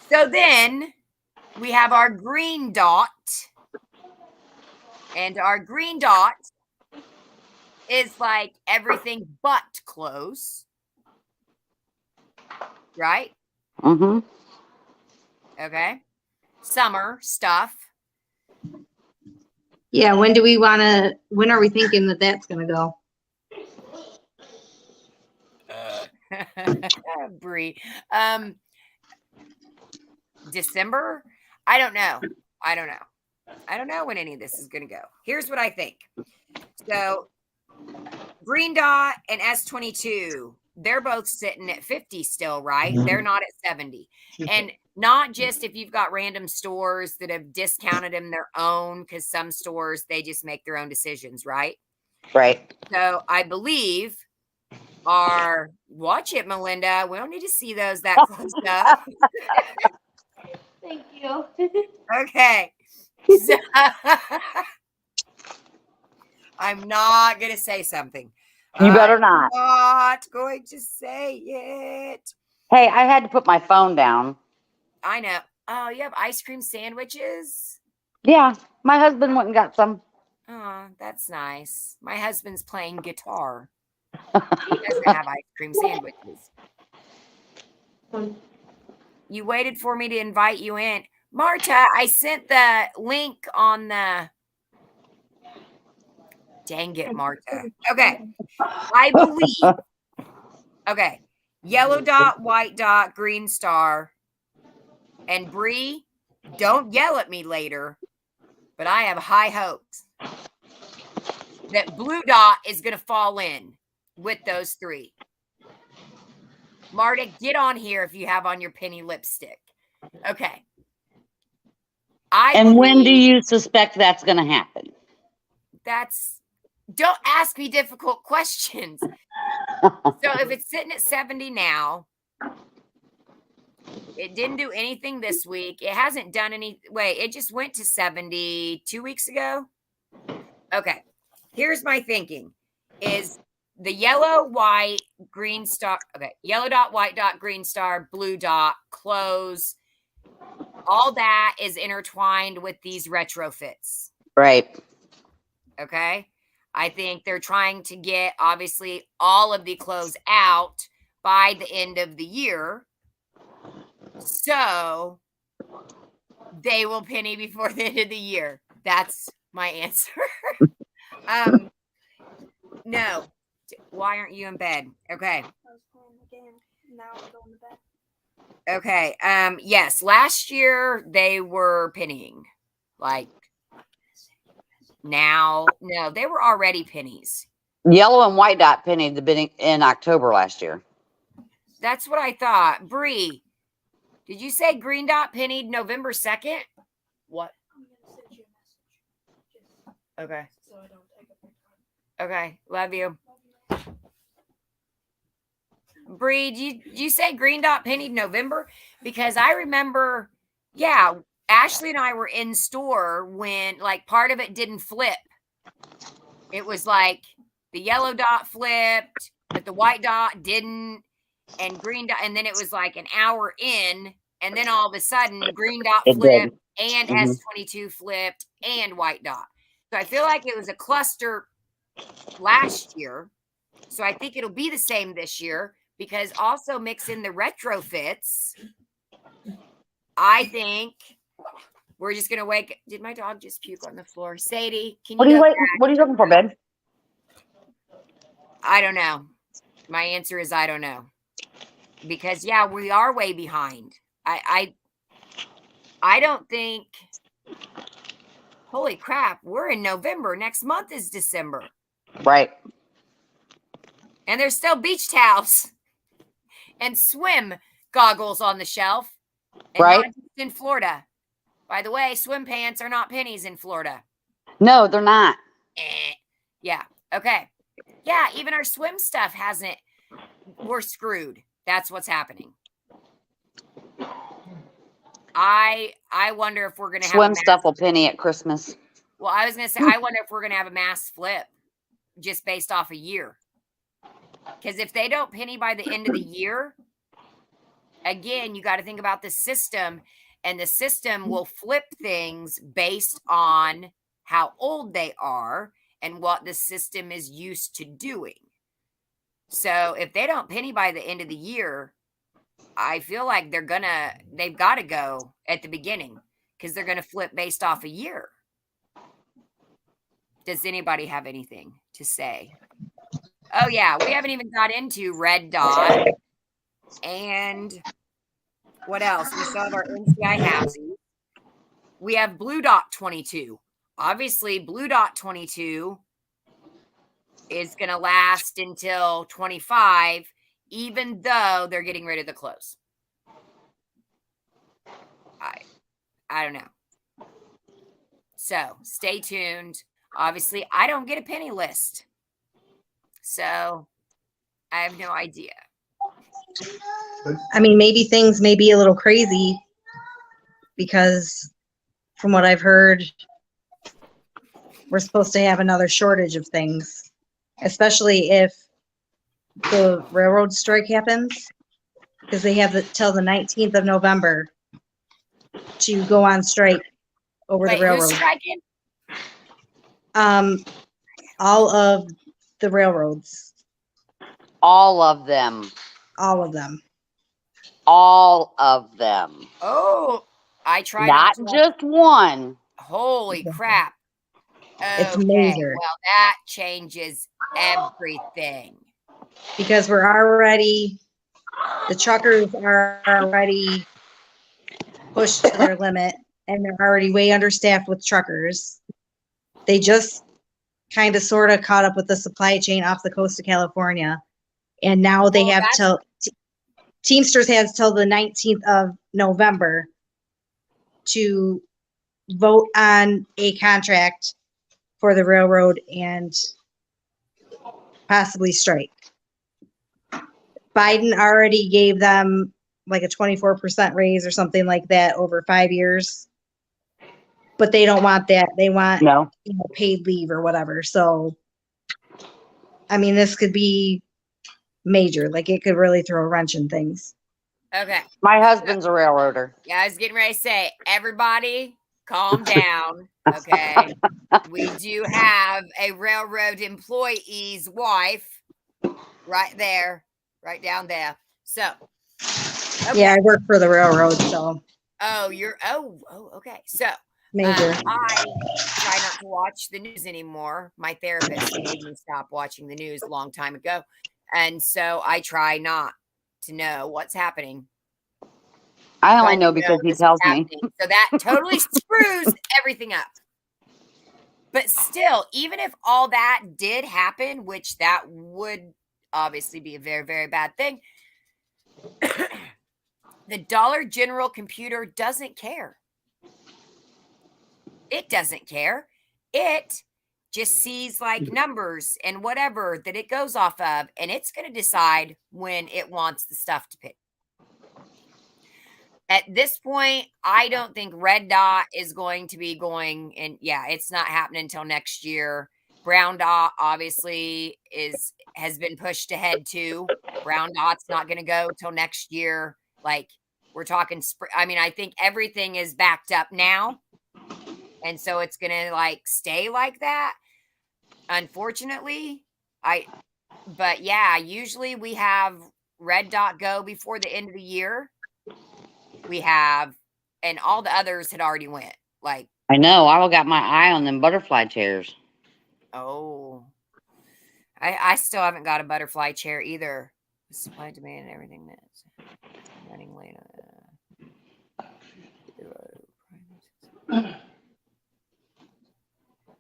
So then we have our green dot. And our green dot is like everything but clothes. Right? Mm-hmm. Okay. Summer stuff. Yeah, when are we thinking that that's gonna go? Bree. December? I don't know. I don't know when any of this is going to go. Here's what I think. So, Green Dot and S22, they're both sitting at 50 still, right? They're not at 70. And not just if you've got random stores that have discounted them their own, because some stores, they just make their own decisions, right? Right. So, I believe watch it, Melinda. We don't need to see those that close up. Thank you. Okay. So, I'm not going to say something. You better not. Not going to say it. Hey, I had to put my phone down. I know. Oh, you have ice cream sandwiches? Yeah, my husband went and got some. Oh, that's nice. My husband's playing guitar. He doesn't have ice cream sandwiches. You waited for me to invite you in. Marta, I sent the link on the... Dang it, Marta. Okay. I believe. Okay. Yellow dot, white dot, green star. And Bree, don't yell at me later, but I have high hopes that blue dot is going to fall in with those three. Marta, get on here if you have on your penny lipstick. Okay. When do you suspect that's going to happen? Don't ask me difficult questions. So if it's sitting at 70 now, it didn't do anything this week. It hasn't done it just went to 70 2 weeks ago. Okay. Here's my thinking is the yellow, white, green star. Okay. Yellow dot, white dot, green star, blue dot, close. All that is intertwined with these retrofits. Right. Okay. I think they're trying to get, obviously, all of the clothes out by the end of the year. So they will penny before the end of the year. That's my answer. No. Why aren't you in bed? Okay. I was playing the game. Now I'm going to bed. Okay. Yes. Last year they were pennying. Like, now, no, they were already pennies. Yellow and white dot pennied the bidding in October last year. That's what I thought. Bree, did you say green dot pennied November 2nd? What? I'm going to send you a message. Just Okay. so I don't take up your time. Okay. Love you. Love you. Bree, did you say green dot pennied November? Because I remember, yeah, Ashley and I were in store when like part of it didn't flip. It was like the yellow dot flipped, but the white dot didn't, and green dot, and then it was like an hour in, and then all of a sudden green dot It flipped did. and Mhm. S22 flipped and white dot. So I feel like it was a cluster last year. So I think it'll be the same this year because also mix in the retrofits. I think we're just gonna wake. Did my dog just puke on the floor? Sadie, can What are you you go waiting? back? What are you looking for, babe? I don't know. My answer is I don't know. Because yeah, we are way behind. I don't think. Holy crap, we're in November. Next month is December. Right. And there's still beach towels and swim goggles on the shelf. And Right. not just in Florida. By the way, swim pants are not pennies in Florida. No, they're not. Yeah. Okay. Yeah, even our swim stuff hasn't. We're screwed. That's what's happening. I wonder if we're gonna have Swim stuff will penny at Christmas. Well, I was gonna say I wonder if we're gonna have a mass flip just based off a year. Because if they don't penny by the end of the year, again, you got to think about the system, and the system will flip things based on how old they are and what the system is used to doing. So if they don't penny by the end of the year, I feel like they've got to go at the beginning because they're going to flip based off a year. Does anybody have anything to say? Oh yeah, we haven't even got into Red Dot and what else? We still have our NCI Halfsies. We have Blue Dot 22. Obviously, Blue Dot 22 is going to last until 25, even though they're getting rid of the clothes. I don't know. So stay tuned. Obviously, I don't get a penny list. So I have no idea. I mean, maybe things may be a little crazy because from what I've heard, we're supposed to have another shortage of things, especially if the railroad strike happens, because they have till the 19th of November to go on strike over Wait, the railroad. who's striking? All of the railroads, All of them. all of them. All of them. Oh, I try Not to. just one. Holy crap. It's Okay, major. well, that changes everything. Because we're already, the truckers are already pushed to their limit, and they're already way understaffed with truckers. They just kind of sort of caught up with the supply chain off the coast of California, and now they Well, have till Teamsters has till the 19th of November to vote on a contract for the railroad and possibly strike. Biden already gave them like a 24% raise or something like that over 5 years. But they don't want that. They want No. paid leave or whatever. So, I mean, this could be major. Like, it could really throw a wrench in things. Okay. My husband's a railroader. Yeah, I was getting ready to say, everybody calm down. Okay. We do have a railroad employee's wife right there, right down there. So, okay. Yeah, I work for the railroad, so Oh, okay. So, major. I try not to watch the news anymore. My therapist made me stop watching the news a long time ago. And so I try not to know what's happening. I only know because he tells me. So that totally screws everything up. But still, even if all that did happen, which that would obviously be a very, very bad thing, the Dollar General computer doesn't care. It doesn't care. It just sees like numbers and whatever that it goes off of, and it's going to decide when it wants the stuff to pick. At this point, I don't think Red Dot is going to be going, and yeah, it's not happening until next year. Brown Dot obviously has been pushed ahead too. Brown Dot's not going to go till next year. Like we're talking, I mean, I think everything is backed up now. And so it's going to like stay like that. Unfortunately, but yeah, usually we have Red Dot go before the end of the year. We have, and all the others had already went. Like, I know. I got my eye on them butterfly chairs. oh, I still haven't got a butterfly chair either. Supply, demand, and everything that's running late.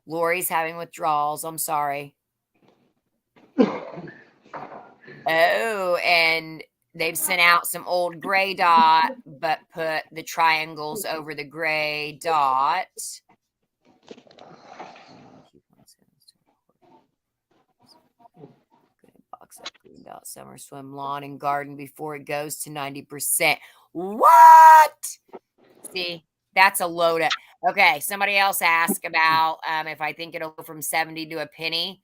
Lori's having withdrawals. I'm sorry. Oh, and they've sent out some old gray dot, but put the triangles over the gray dot. Box up green dot summer swim lawn and garden before it goes to 90%. What? See, that's a load of. Okay, somebody else asked about if I think it'll go from 70 to a penny.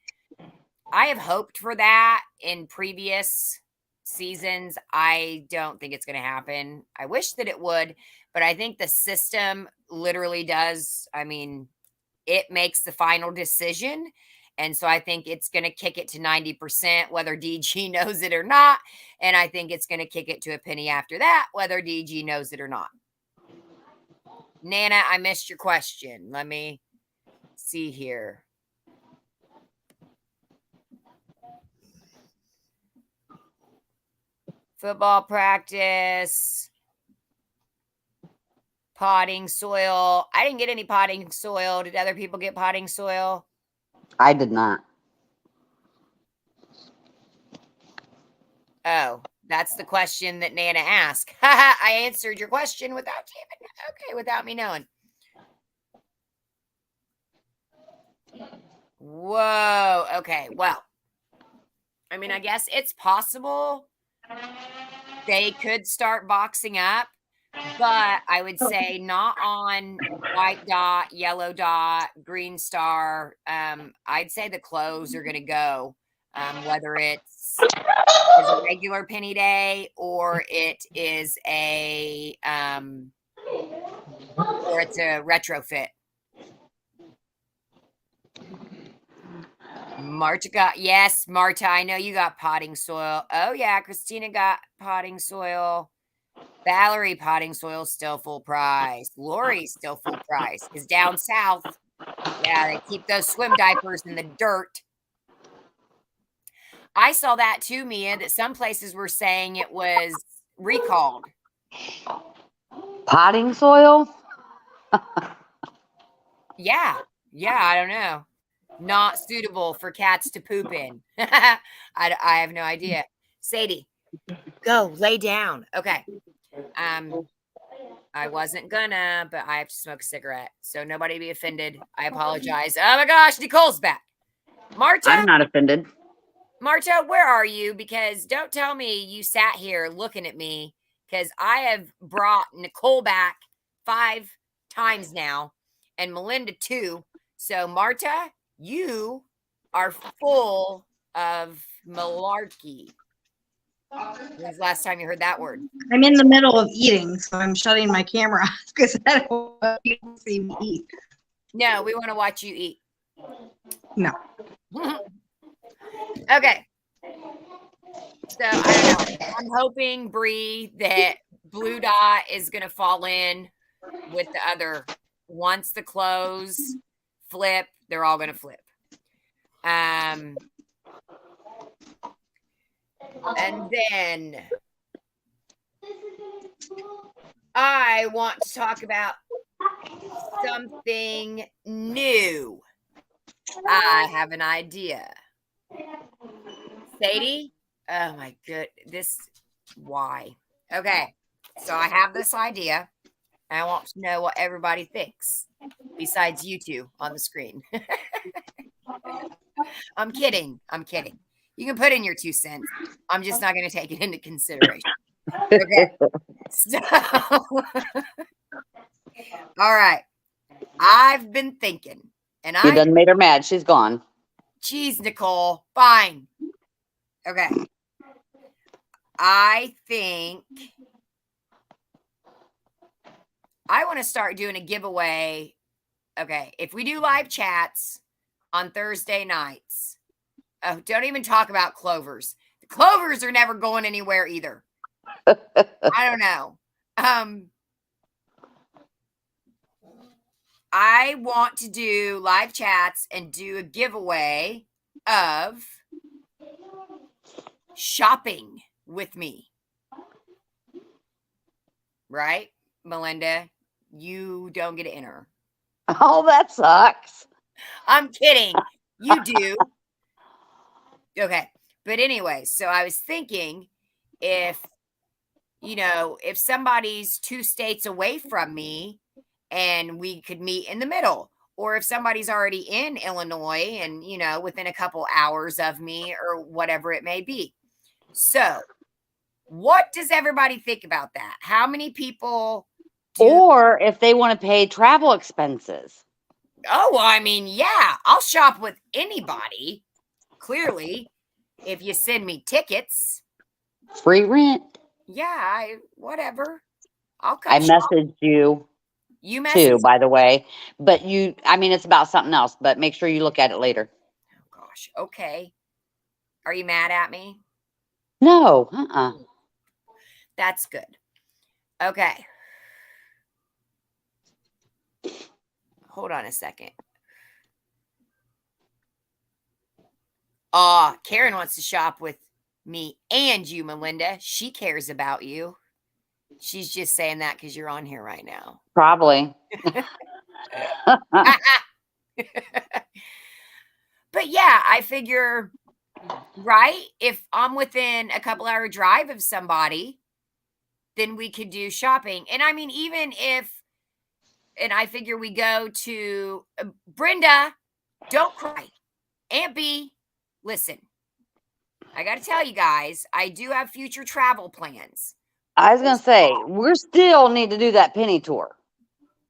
I have hoped for that in previous seasons. I don't think it's going to happen. I wish that it would, but I think the system literally does. I mean, it makes the final decision. And so I think it's going to kick it to 90%, whether DG knows it or not. And I think it's going to kick it to a penny after that, whether DG knows it or not. Nana, I missed your question. Let me see here. Football practice. Potting soil. I didn't get any potting soil. Did other people get potting soil? I did not. Oh, that's the question that Nana asked. I answered your question without me knowing. Whoa. Okay. Well, I mean, I guess it's possible they could start boxing up, but I would say not on white dot, yellow dot, green star. I'd say the clothes are going to go, whether it's as a regular penny day or it is or it's a retrofit. Marta I know you got potting soil. Oh yeah, Christina got potting soil. Valerie, potting soil still full price. Lori's still full price because down south, yeah, they keep those swim diapers in the dirt. I saw that too, Mia, that some places were saying it was recalled. Potting soil? Yeah, I don't know. Not suitable for cats to poop in. I have no idea. Sadie, go lay down. Okay. I wasn't gonna, but I have to smoke a cigarette. So nobody be offended. I apologize. Oh my gosh, Nicole's back. Marta? I'm not offended. Marta, where are you? Because don't tell me you sat here looking at me because I have brought Nicole back 5 times now and Melinda 2. So Marta, you are full of malarkey. When's the last time you heard that word? I'm in the middle of eating, so I'm shutting my camera off because I don't want people to see me eat. No, we want to watch you eat. No. Okay. So I don't know. I'm hoping, Bree, that blue dot is going to fall in with the other. Once the clothes flip, they're all going to flip. And then I want to talk about something new. I have an idea. Sadie? Oh my good. Why? Okay. So I have this idea. And I want to know what everybody thinks besides you two on the screen. I'm kidding. You can put in your 2 cents. I'm just not going to take it into consideration. Okay. So, all right. I've been thinking. And You done made her mad. She's gone. Jeez, Nicole. Fine. Okay. I think I want to start doing a giveaway. Okay. If we do live chats on Thursday nights, don't even talk about clovers. The clovers are never going anywhere either. I don't know. I want to do live chats and do a giveaway of shopping with me. Right, Melinda? You don't get to enter. Oh, that sucks. I'm kidding. You do. Okay. But anyway, so I was thinking if somebody's 2 states away from me and we could meet in the middle, or if somebody's already in Illinois and, within a couple hours of me or whatever it may be. So what does everybody think about that? How many people or if they want to pay travel expenses. Oh, well, I mean, yeah, I'll shop with anybody. Clearly, if you send me tickets. Free rent. Yeah, whatever. I'll come. I messaged you. You messaged too, by the way. But it's about something else, but make sure you look at it later. Oh, gosh. Okay. Are you mad at me? No. That's good. Okay. Hold on a second. Karen wants to shop with me and you, Melinda. She cares about you. She's just saying that because you're on here right now. Probably. But yeah, I figure, right? If I'm within a couple hour drive of somebody, then we could do shopping. And I mean, even if, and I figure we go to Brenda, don't cry. Aunt B, listen, I got to tell you guys, I do have future travel plans. I was going to say, we still need to do that penny tour.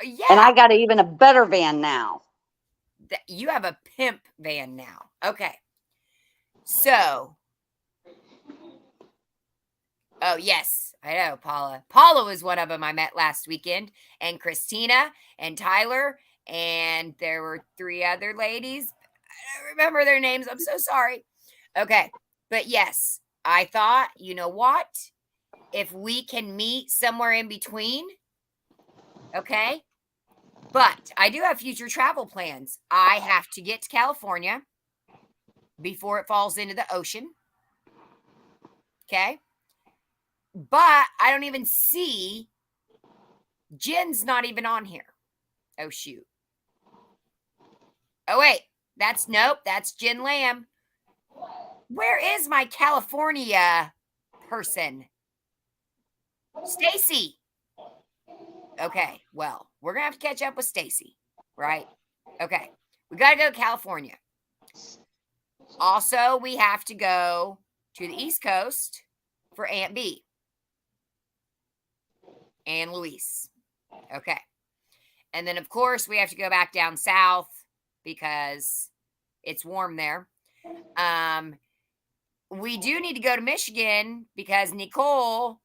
Yeah. And I got even a better van now. You have a pimp van now. Okay. So, oh, yes, I know, Paula. Paula was one of them I met last weekend, and Christina and Tyler, and there were 3 other ladies. I don't remember their names. I'm so sorry. Okay. But yes, I thought, you know what? If we can meet somewhere in between, okay? But I do have future travel plans. I have to get to California before it falls into the ocean. Okay? But I don't even see Jen's not even on here. Oh, shoot. Oh, wait. That's Jen Lamb. Where is my California person? Stacy. Okay, well, we're going to have to catch up with Stacy, right? Okay, we got to go to California. Also, we have to go to the East Coast for Aunt B and Luis. Okay. And then, of course, we have to go back down south because it's warm there. We do need to go to Michigan because Nicole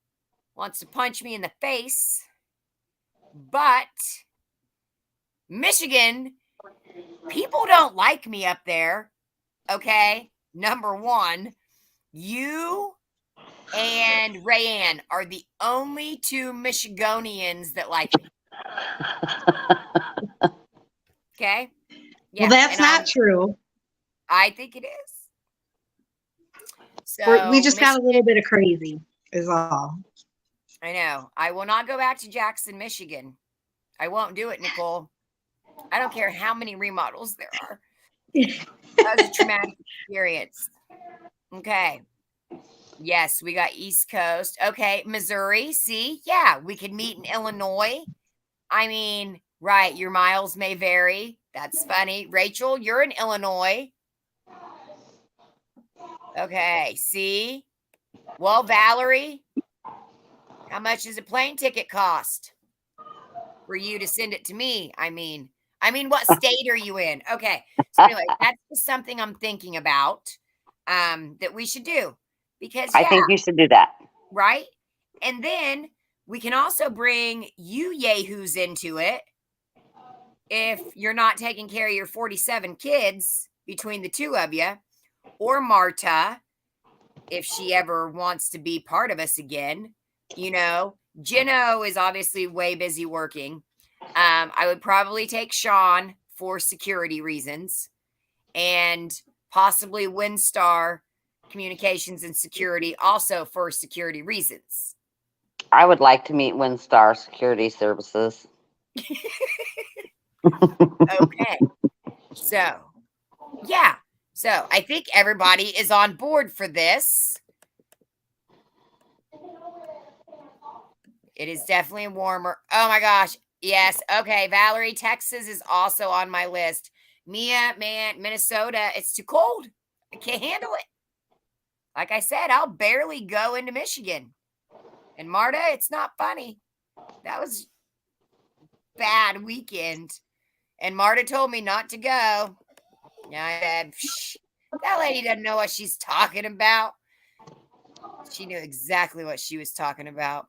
wants to punch me in the face. But Michigan, people don't like me up there. Okay. Number one, you and Rayanne are the only 2 Michigonians that like me. Okay. Yeah, well, that's not true. I think it is. So We just got a little bit of crazy, is all. I know. I will not go back to Jackson, Michigan. I won't do it, Nicole. I don't care how many remodels there are. That was a traumatic experience. Okay. Yes, we got East Coast. Okay, Missouri. See? Yeah, we could meet in Illinois. I mean, right, your miles may vary. That's funny. Rachel, you're in Illinois. Okay, see? Well, Valerie, how much does a plane ticket cost for you to send it to me? I mean, what state are you in? Okay. So anyway, that's just something I'm thinking about that we should do because I think you should do that. Right? And then we can also bring you yahoos into it if you're not taking care of your 47 kids between the 2 of you, or Marta, if she ever wants to be part of us again. You know, Jeno is obviously way busy working. I would probably take Sean for security reasons and possibly Windstar Communications and Security also for security reasons. I would like to meet Windstar Security Services. Okay. So, yeah. So I think everybody is on board for this. It is definitely warmer. Oh my gosh. Yes. Okay. Valerie, Texas is also on my list. Mia, man, Minnesota, it's too cold. I can't handle it. Like I said, I'll barely go into Michigan. And Marta, it's not funny. That was a bad weekend. And Marta told me not to go. Yeah, I said, that lady doesn't know what she's talking about. She knew exactly what she was talking about.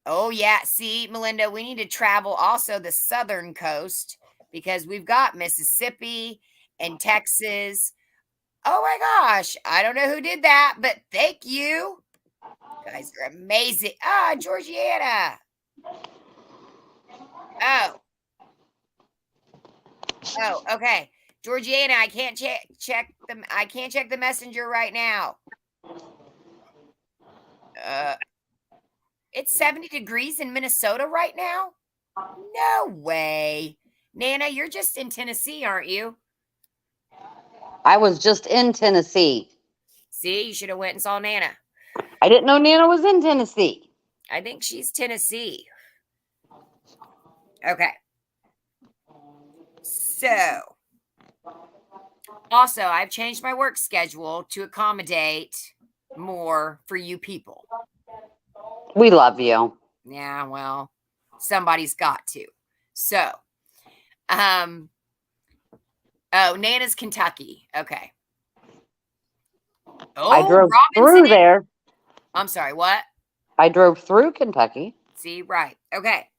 Oh, yeah. See, Melinda, we need to travel also the southern coast because we've got Mississippi and Texas. Oh, my gosh. I don't know who did that, but thank you. You guys are amazing. Ah, Georgiana. Oh, okay. Georgiana, I can't check the messenger right now. It's 70 degrees in Minnesota right now? No way. Nana, you're just in Tennessee, aren't you? I was just in Tennessee. See, you should have went and saw Nana. I didn't know Nana was in Tennessee. I think she's Tennessee. Okay. So, also, I've changed my work schedule to accommodate more for you people. We love you. Yeah, well, somebody's got to. So, oh, Nana's Kentucky. Okay. Oh, I drove Robinson through there. I'm sorry, what? I drove through Kentucky. See, right. Okay.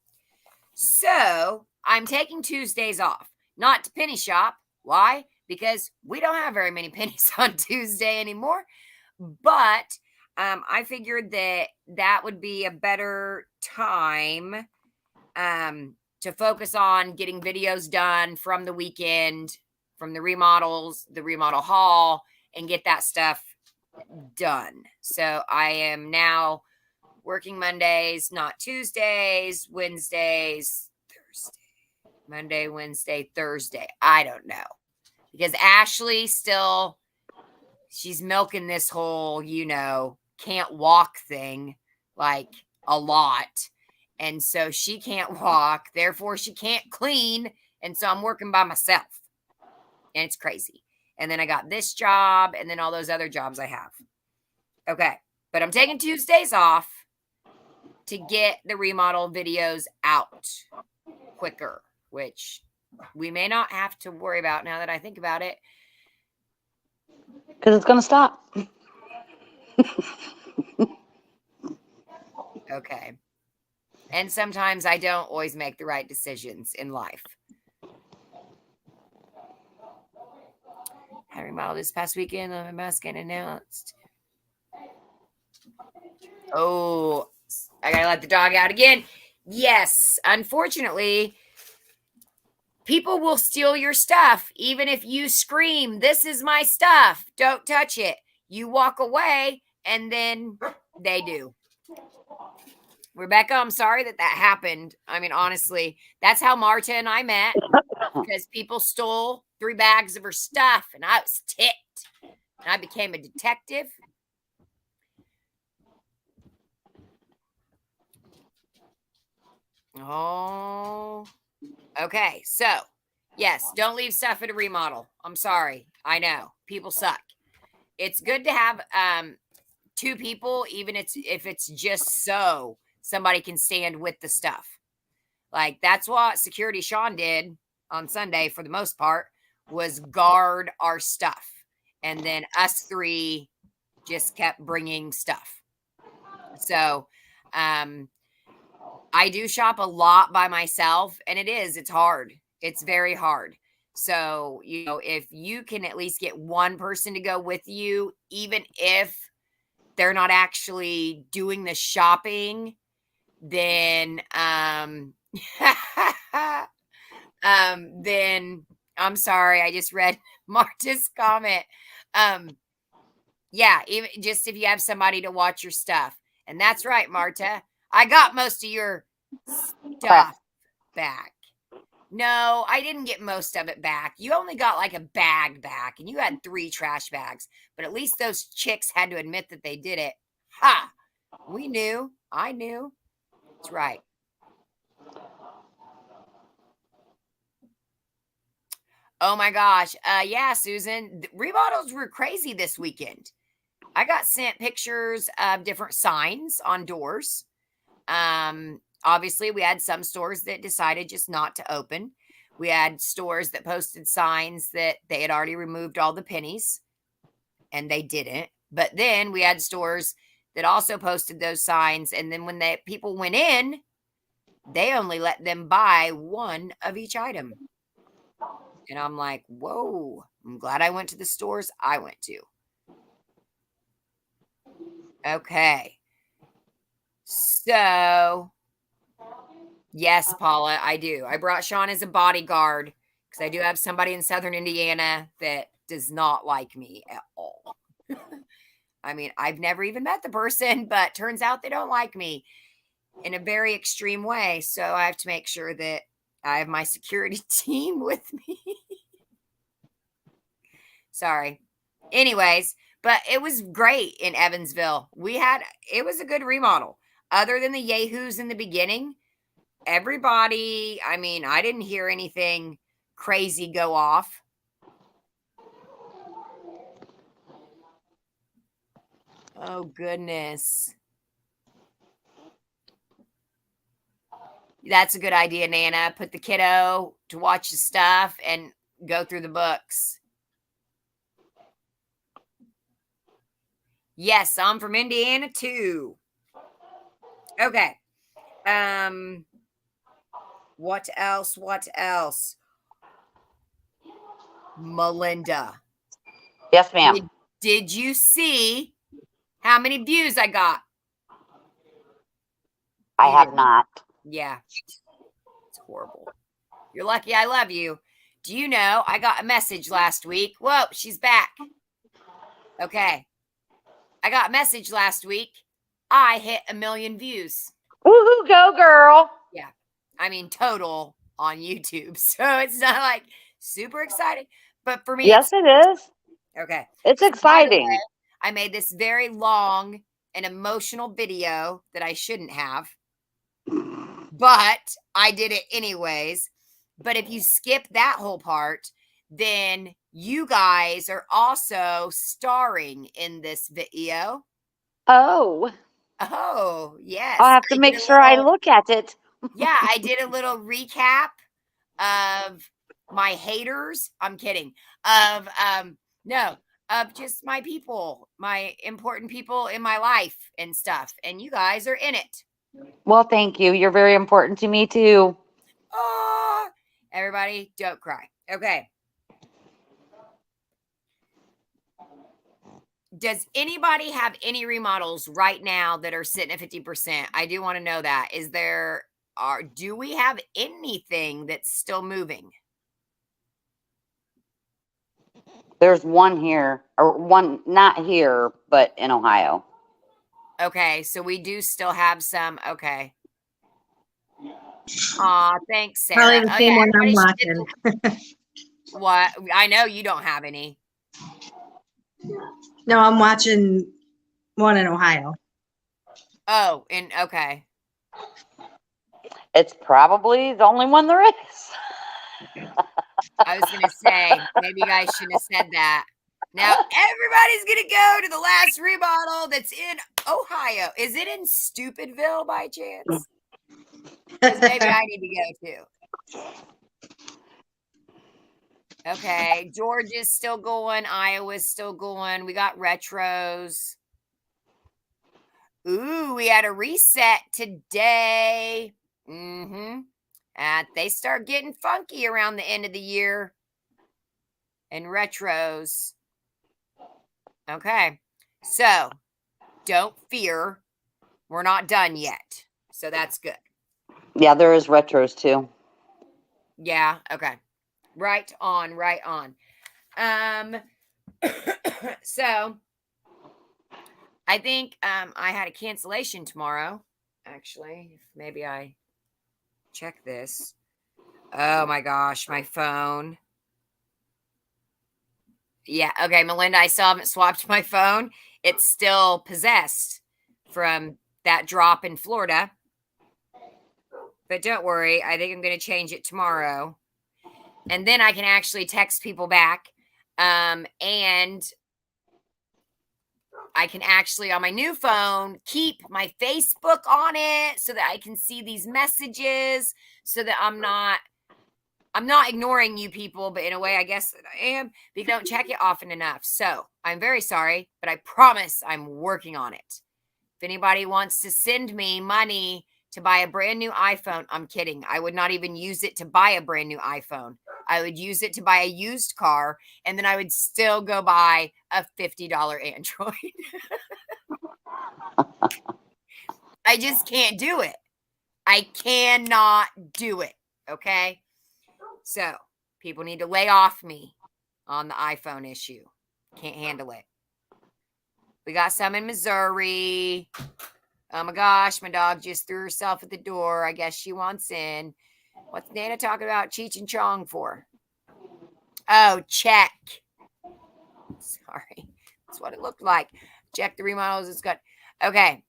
So, I'm taking Tuesdays off. Not to penny shop. Why? Because we don't have very many pennies on Tuesday anymore. But I figured that would be a better time to focus on getting videos done from the weekend, from the remodels, the remodel haul, and get that stuff done. So I am now working Mondays, not Tuesdays, Wednesdays, Thursday, Monday, Wednesday, Thursday. I don't know. Because Ashley still, she's milking this whole, can't walk thing like a lot. And so she can't walk, therefore she can't clean. And so I'm working by myself. And it's crazy. And then I got this job and then all those other jobs I have. Okay. But I'm taking Tuesdays off to get the remodel videos out quicker, which we may not have to worry about now that I think about it. Because it's going to stop. Okay. And sometimes I don't always make the right decisions in life. I remodeled this past weekend. My mask getting announced. Oh, I gotta let the dog out again. Yes, unfortunately, people will steal your stuff, even if you scream, "This is my stuff. Don't touch it." You walk away, and then they do. Rebecca, I'm sorry that happened. I mean, honestly, that's how Marta and I met, because people stole 3 bags of her stuff, and I was ticked. And I became a detective. Oh, okay. So, yes, don't leave stuff at a remodel. I'm sorry. I know people suck. It's good to have 2 people, even if it's just so somebody can stand with the stuff. Like that's what Security Sean did on Sunday for the most part, was guard our stuff. And then us 3 just kept bringing stuff. So, I do shop a lot by myself, and it's hard. It's very hard. So, if you can at least get one person to go with you, even if they're not actually doing the shopping, then, then I'm sorry. I just read Marta's comment. Yeah, even just if you have somebody to watch your stuff. And that's right, Marta. I got most of your stuff back. No, I didn't get most of it back. You only got like a bag back, and you had 3 trash bags. But at least those chicks had to admit that they did it. Ha! We knew. I knew. That's right. Oh my gosh. Yeah, Susan. The remodels were crazy this weekend. I got sent pictures of different signs on doors. Obviously, we had some stores that decided just not to open. We had stores that posted signs that they had already removed all the pennies, and they didn't. But then we had stores that also posted those signs, and then when people went in, they only let them buy 1 of each item. And I'm like, whoa, I'm glad I went to the stores I went to. Okay. So, yes, Paula, I do. I brought Sean as a bodyguard because I do have somebody in Southern Indiana that does not like me at all. I mean, I've never even met the person, but turns out they don't like me in a very extreme way. So I have to make sure that I have my security team with me. Sorry. Anyways, but it was great in Evansville. It was a good remodel. Other than the yahoos in the beginning, everybody, I mean, I didn't hear anything crazy go off. Oh, goodness. That's a good idea, Nana. Put the kiddo to watch the stuff and go through the books. Yes, I'm from Indiana too. Okay. What else? What else? Melinda. Yes, ma'am. Did you see how many views I got? I You have didn't. not. Yeah. It's horrible. You're lucky I love you. Do you know I got a message last week? Whoa, she's back. Okay. I got a message last week. I hit 1 million views. Woohoo, go girl. Yeah. I mean, total on YouTube. So it's not like super exciting. But for me, Yes, it is. okay. It's So, by the exciting. way, I made this very long and emotional video that I shouldn't have, but I did it anyways. But if you skip that whole part, then you guys are also starring in this video. Oh, Oh, yes. I'll have to I make did a sure I little- look at it. Yeah, I did a little recap of my haters. I'm kidding. Of of just my people, my important people in my life and stuff. And you guys are in it. Well, thank you. You're very important to me too. Oh, everybody, don't cry. Okay. Does anybody have any remodels right now that are sitting at 50%? I do want to know that. Do we have anything that's still moving? There's one here, or one not here, but in Ohio. Okay, so we do still have some. Okay. Aw, thanks, Sarah. Probably the same one I'm everybody should watching. hit what? I know you don't have any. No, I'm watching one in Ohio. Oh, and okay. It's probably the only one there is. I was gonna say maybe you guys shouldn't have said that. Now everybody's gonna go to the last remodel that's in Ohio. Is it in Stupidville by chance? Because maybe I need to go too. Okay, Georgia's still going. Iowa's still going. We got retros. Ooh, we had a reset today. They start getting funky around the end of the year. And retros. Okay, so don't fear. We're not done yet. So that's good. Yeah, there is retros too. Yeah, okay. Right on, right on. So I think I had a cancellation tomorrow. Actually, maybe I check this. Oh my gosh, my phone. Yeah, okay, Melinda, I still haven't swapped my phone. It's still possessed from that drop in Florida. But don't worry, I think I'm going to change it tomorrow. And then I can actually text people back. And I can actually, on my new phone, keep my Facebook on it so that I can see these messages so that I'm not ignoring you people, but in a way, I guess that I am, because I don't check it often enough. So I'm very sorry, but I promise I'm working on it. If anybody wants to send me money to buy a brand new iPhone, I'm kidding. I would not even use it to buy a brand new iPhone. I would use it to buy a used car, and then I would still go buy a $50 Android. I just can't do it. I cannot do it. Okay. So People need to lay off me on the iPhone issue. Can't handle it. We got some in Missouri. Oh my gosh, my dog just threw herself at the door. I guess she wants in. What's Nana talking about Cheech and Chong for? Oh, check. Sorry. That's what it looked like. Check the remodels. It's got. Okay.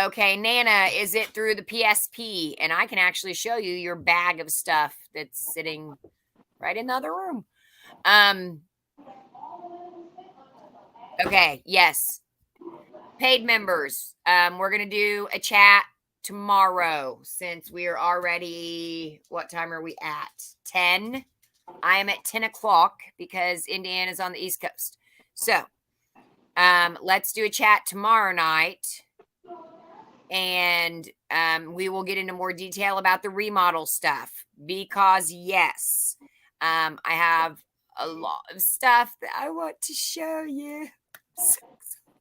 Okay, Nana, is it through the PSP? And I can actually show you your bag of stuff that's sitting right in the other room. Okay, yes. Paid members. We're gonna do a chat tomorrow since we are already, what time are we at? 10. I am at 10 o'clock because Indiana's on the East Coast. So let's do a chat tomorrow night. And we will get into more detail about the remodel stuff because yes, I have a lot of stuff that I want to show you.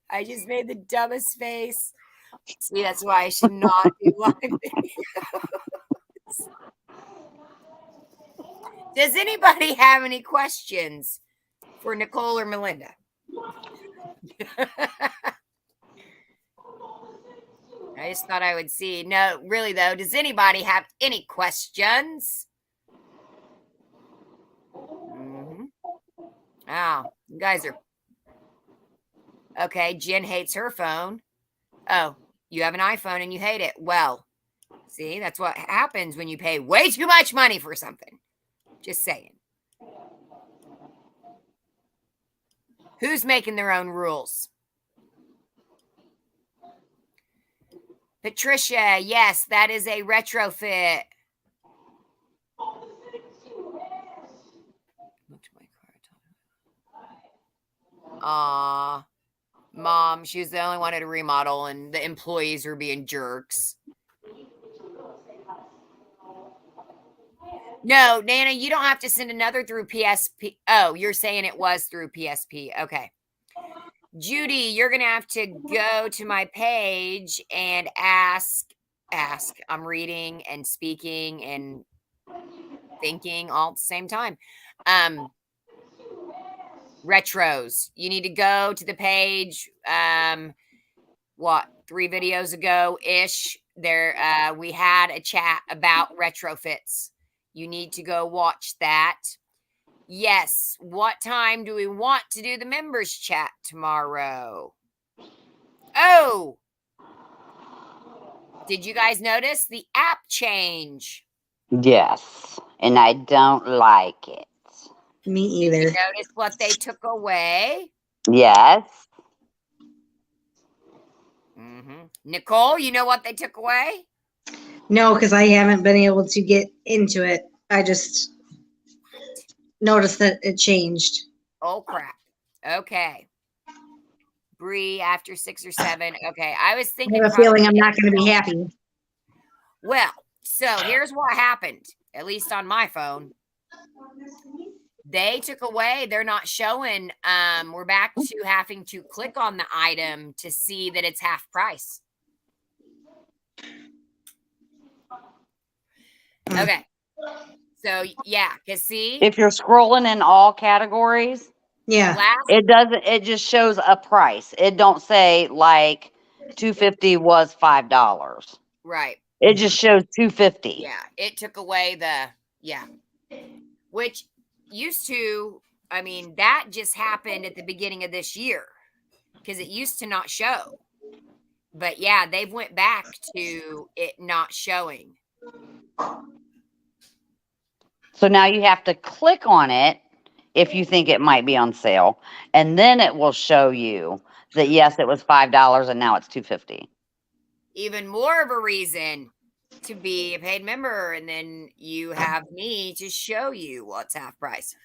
I just made the dumbest face. See, that's why I should not do live videos. Does anybody have any questions for Nicole or Melinda? I just thought I would see. No, really though, does anybody have any questions? Oh, you guys are okay. Jen hates her phone. Oh, you have an iPhone and you hate it. Well, see, that's what happens when you pay way too much money for something. Just saying. Who's making their own rules? Patricia, yes, that is a retrofit. Mom, she was the only one at a remodel and the employees were being jerks. No, Nana, you don't have to send another through PSP. Oh, you're saying it was through PSP. Okay. Judy, you're going to have to go to my page and ask. I'm reading and speaking and thinking all at the same time. Retros. You need to go to the page. 3 videos ago-ish, there we had a chat about retrofits. You need to go watch that. Yes. What time do we want to do the members chat tomorrow? Oh, did you guys notice the app change? Yes, and I don't like it. Me either. Did you notice what they took away? Yes. Nicole, you know what they took away? No, because I haven't been able to get into it. I just noticed that it changed. Oh, crap. Okay. Bree, after 6 or 7. Okay. I was I thinking. have a feeling I'm not going to be happy. Well, so here's what happened, at least on my phone. They took away, they're not showing. We're back to having to click on the item to see that it's half price. Okay. So yeah, because see, If you're scrolling in all categories, Yeah. it doesn't. It just shows a price. It don't say like $250 was $5. right. It just shows $250. Yeah, it took away which used to, I mean, that just happened at the beginning of this year because it used to not show. But yeah, they've went back to it not showing. So now you have to click on it if you think it might be on sale, and then it will show you that yes, it was $5 and now it's $250. Even more of a reason to be a paid member, and then you have me to show you what's half price.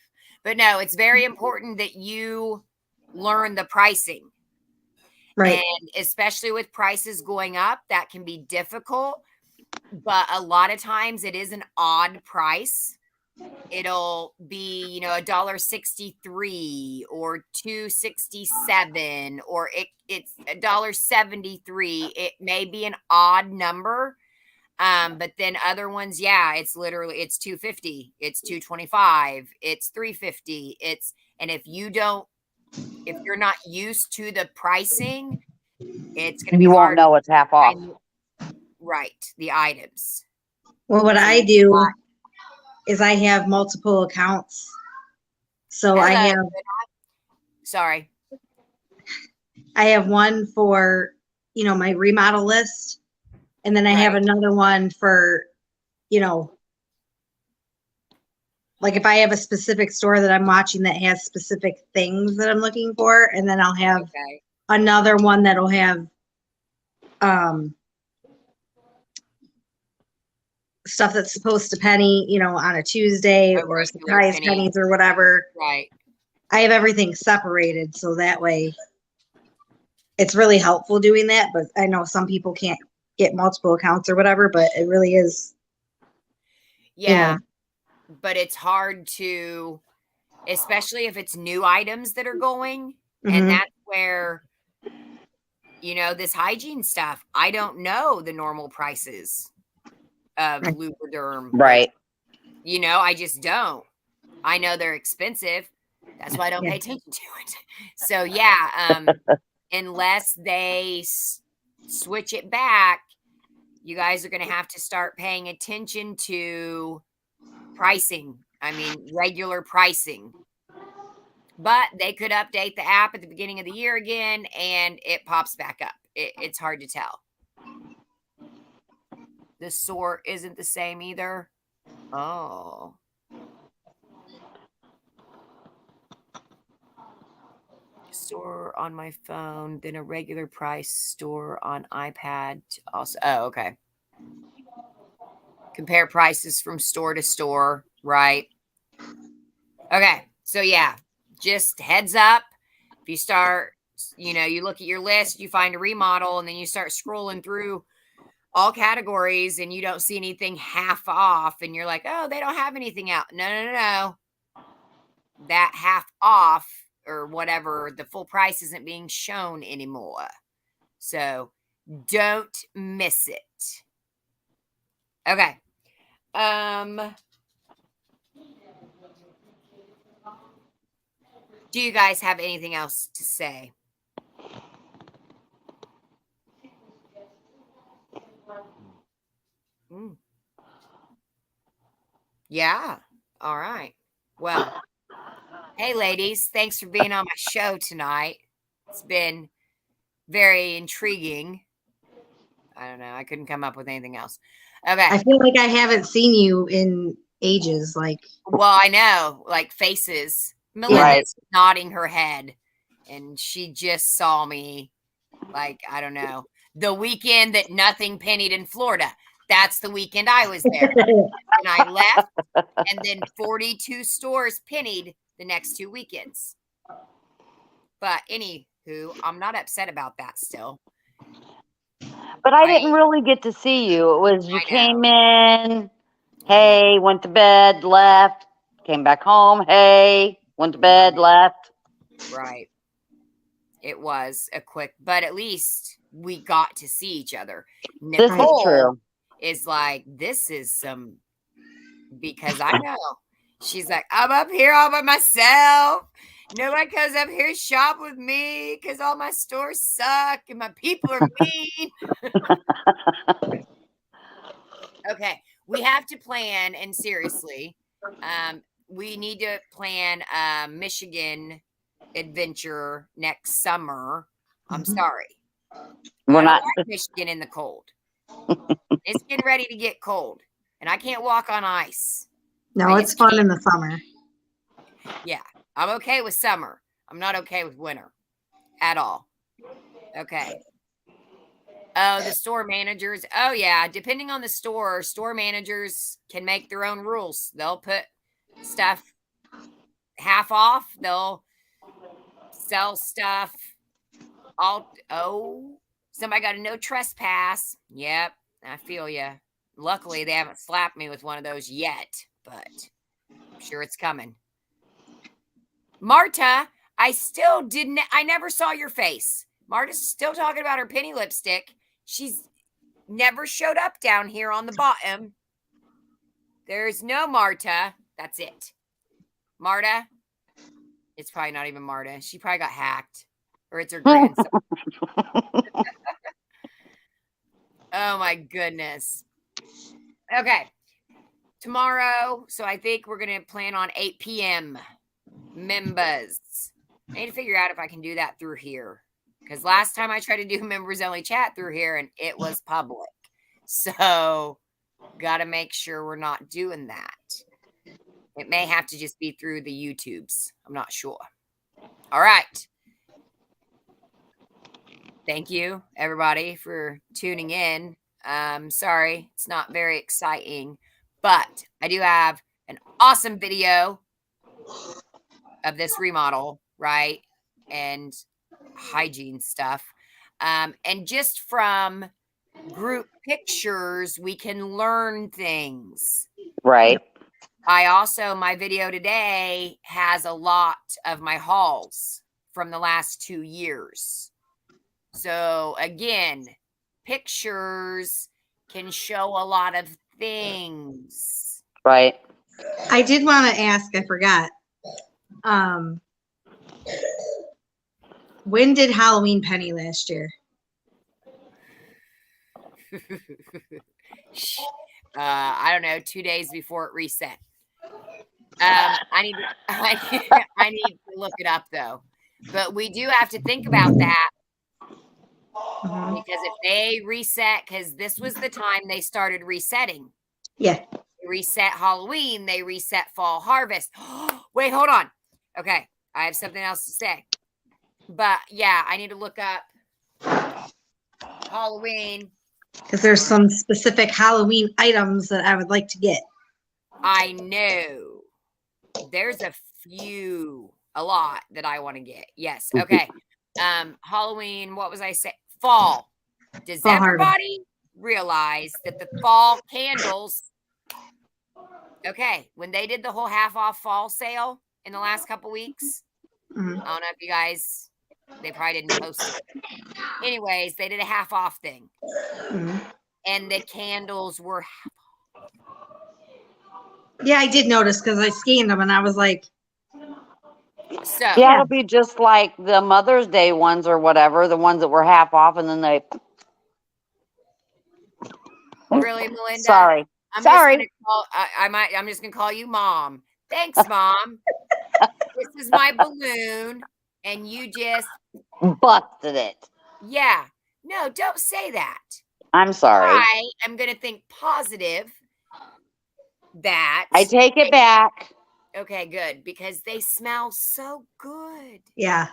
But no, it's very important that you learn the pricing. Right. And especially with prices going up, that can be difficult. But a lot of times it is an odd price. It'll be, $1.63 or $2.67, or it's $1.73. It may be an odd number. But then other ones, yeah, it's literally it's $250, it's $225, it's $350. And if you're not used to the pricing, it's gonna be You won't hard know it's half to off. find the items. Well, what So I do is I have multiple accounts. So I Hello, have sorry. one for, my remodel list. And then I have Right. another one for, like if I have a specific store that I'm watching that has specific things that I'm looking for, and then I'll have Okay. another one that'll have stuff that's supposed to penny, on a Tuesday, A or regular surprise penny. pennies or whatever. Right. I have everything separated, so that way it's really helpful doing that. But I know some people can't get multiple accounts or whatever, but it really is. Yeah. But it's hard to, especially if it's new items that are going. And Mhm. that's where, this hygiene stuff, I don't know the normal prices of Right. Lubriderm. Right. I just don't. I know they're expensive. That's why I don't Yeah. pay attention to it. So yeah, unless they switch it back, you guys are going to have to start paying attention to pricing. I mean, regular pricing. But they could update the app at the beginning of the year again and it pops back up. It's hard to tell. The sort isn't the same either. Oh. Store on my phone, then a regular price store on iPad. Also, oh, okay. Compare prices from store to store, right? Okay, so yeah, just heads up. If you start, you look at your list, you find a remodel, and then you start scrolling through all categories and you don't see anything half off, and you're like, oh, they don't have anything out. No. That half off or whatever, the full price isn't being shown anymore. So don't miss it. Okay. Do you guys have anything else to say? Yeah. All right. Well, hey, ladies, thanks for being on my show tonight. It's been very intriguing. I don't know. I couldn't come up with anything else. Okay. I feel like I haven't seen you in ages. Well, I know, like faces. Melinda's nodding her head, and she just saw me, like, I don't know, the weekend that nothing pennied in Florida. That's the weekend I was there. And I left, and then 42 stores pennied the next 2 weekends. But anywho, I'm not upset about that still. But I didn't really get to see you. It was you I came in, hey, went to bed, left, came back home, hey, went to bed, left. Right. It was a quick, but at least we got to see each other. This is true. Is like, this is some, because I know she's like, I'm up here all by myself. Nobody comes up here to shop with me because all my stores suck and my people are mean. Okay, we have to plan, and seriously, we need to plan a Michigan adventure next summer. I'm sorry. We're I don't not like Michigan in the cold. It's getting ready to get cold, and I can't walk on ice. No, it's fun in the summer. Yeah, I'm okay with summer. I'm not okay with winter at all. Okay. Oh, the store managers. Oh, yeah. Depending on the store managers can make their own rules. They'll put stuff half off. They'll sell stuff. Somebody got a no trespass. Yep, I feel you. Luckily, they haven't slapped me with one of those yet, but I'm sure it's coming. Marta, I never saw your face. Marta's still talking about her penny lipstick. She's never showed up down here on the bottom. There's no Marta. That's it. Marta. It's probably not even Marta. She probably got hacked. Or it's her grandson. Oh my goodness. Okay. Tomorrow. So I think we're going to plan on 8 p.m. Members. I need to figure out if I can do that through here. Because last time I tried to do members only chat through here and it was public. So got to make sure we're not doing that. It may have to just be through the YouTubes. I'm not sure. All right. Thank you, everybody, for tuning in. Sorry, it's not very exciting, but I do have an awesome video of this remodel, right? And hygiene stuff. And just from group pictures, we can learn things. Right. My video today has a lot of my hauls from the last 2 years. So again, pictures can show a lot of things. Right. I did want to ask, I forgot. When did Halloween penny last year? I don't know, 2 days before it reset. I need to look it up though. But we do have to think about that. Mhm. Because if they reset, because this was the time they started resetting. Yeah. They reset Halloween, they reset fall harvest. Wait, hold on. Okay, I have something else to say. But yeah, I need to look up Halloween. Because there's some specific Halloween items that I would like to get. I know. There's a lot that I want to get. Yes. Okay. Halloween, what was I saying? Fall. Does Fall harvest. everybody realize that the fall candles, okay, when they did the whole half off fall sale in the last couple weeks, Mhm. I don't know if you guys, they probably didn't post it. Anyways, they did a half off thing. Mhm. And the candles were Yeah, I did notice because I scanned them and I was like, so Yeah, it'll be just like the Mother's Day ones or whatever, the ones that were half off, and then they. really, Melinda. Sorry. I'm Sorry. just gonna call, I'm just gonna call you Mom. Thanks, Mom. This is my balloon, and you just Busted it. yeah. No, don't say that. I'm sorry. I am gonna think positive that I take it back. okay, good, because they smell so good. yeah.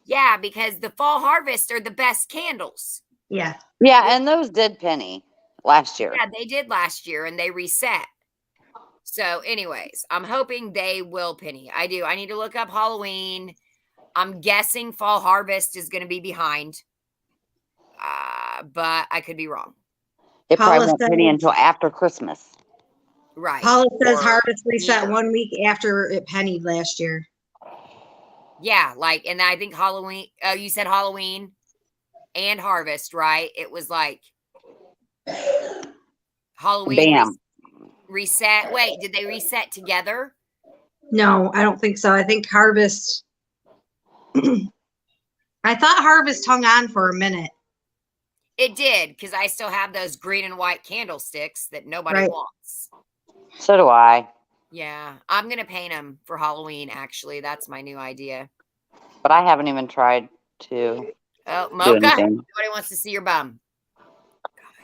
Yeah, because the fall harvest are the best candles. Yeah. Yeah, and those did penny last year. Yeah, they did last year and they reset. So, anyways, I'm hoping they will penny. I do. I need to look up Halloween. I'm guessing fall harvest is going to be behind. But I could be wrong. It probably Paula won't penny says- until after Christmas. Right. Paula says Or- harvest reset yeah. 1 week after it pennied last year. Yeah, like, and I think Halloween. Oh, you said Halloween and harvest, right? It was like Halloween Bam. reset. Wait, did they reset together? No, I don't think so. I think harvest. I thought harvest hung on for a minute. It did, because I still have those green and white candlesticks that nobody Right. wants. So do I. Yeah, I'm gonna paint them for Halloween. Actually, that's my new idea. But I haven't even tried to Oh, do Mocha, anything. nobody wants to see your bum.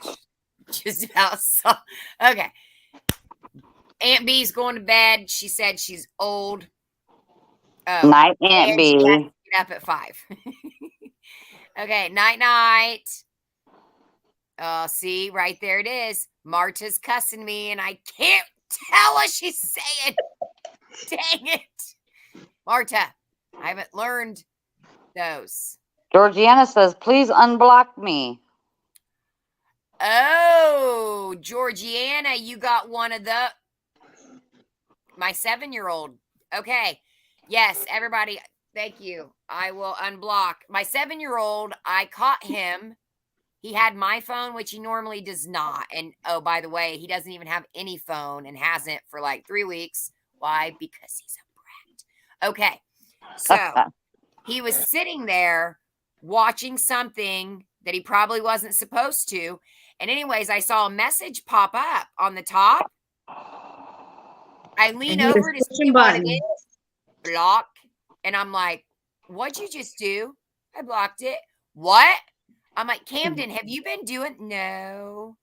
Gosh, just about so. Okay, Aunt B's going to bed. She said she's old. Oh, Night Aunt and she has B. to get up at 5. Okay, night. See, right there it is. Marta's cussing me, and I can't tell what she's saying. Dang it, Marta! I haven't learned those. Georgiana says, please unblock me. Oh, Georgiana, you got one of the my 7-year-old. Okay. Yes, everybody, thank you. I will unblock. My 7-year-old, I caught him He had my phone, which he normally does not. And oh, by the way, he doesn't even have any phone and hasn't for like 3 weeks. Why? Because he's a brat. Okay. So he was sitting there watching something that he probably wasn't supposed to. And anyways, I saw a message pop up on the top. I lean And he was over to see pushing what it buttons. is. Block. And I'm like, what'd you just do? I blocked it. What? I'm like, Camden, have you been doing? No.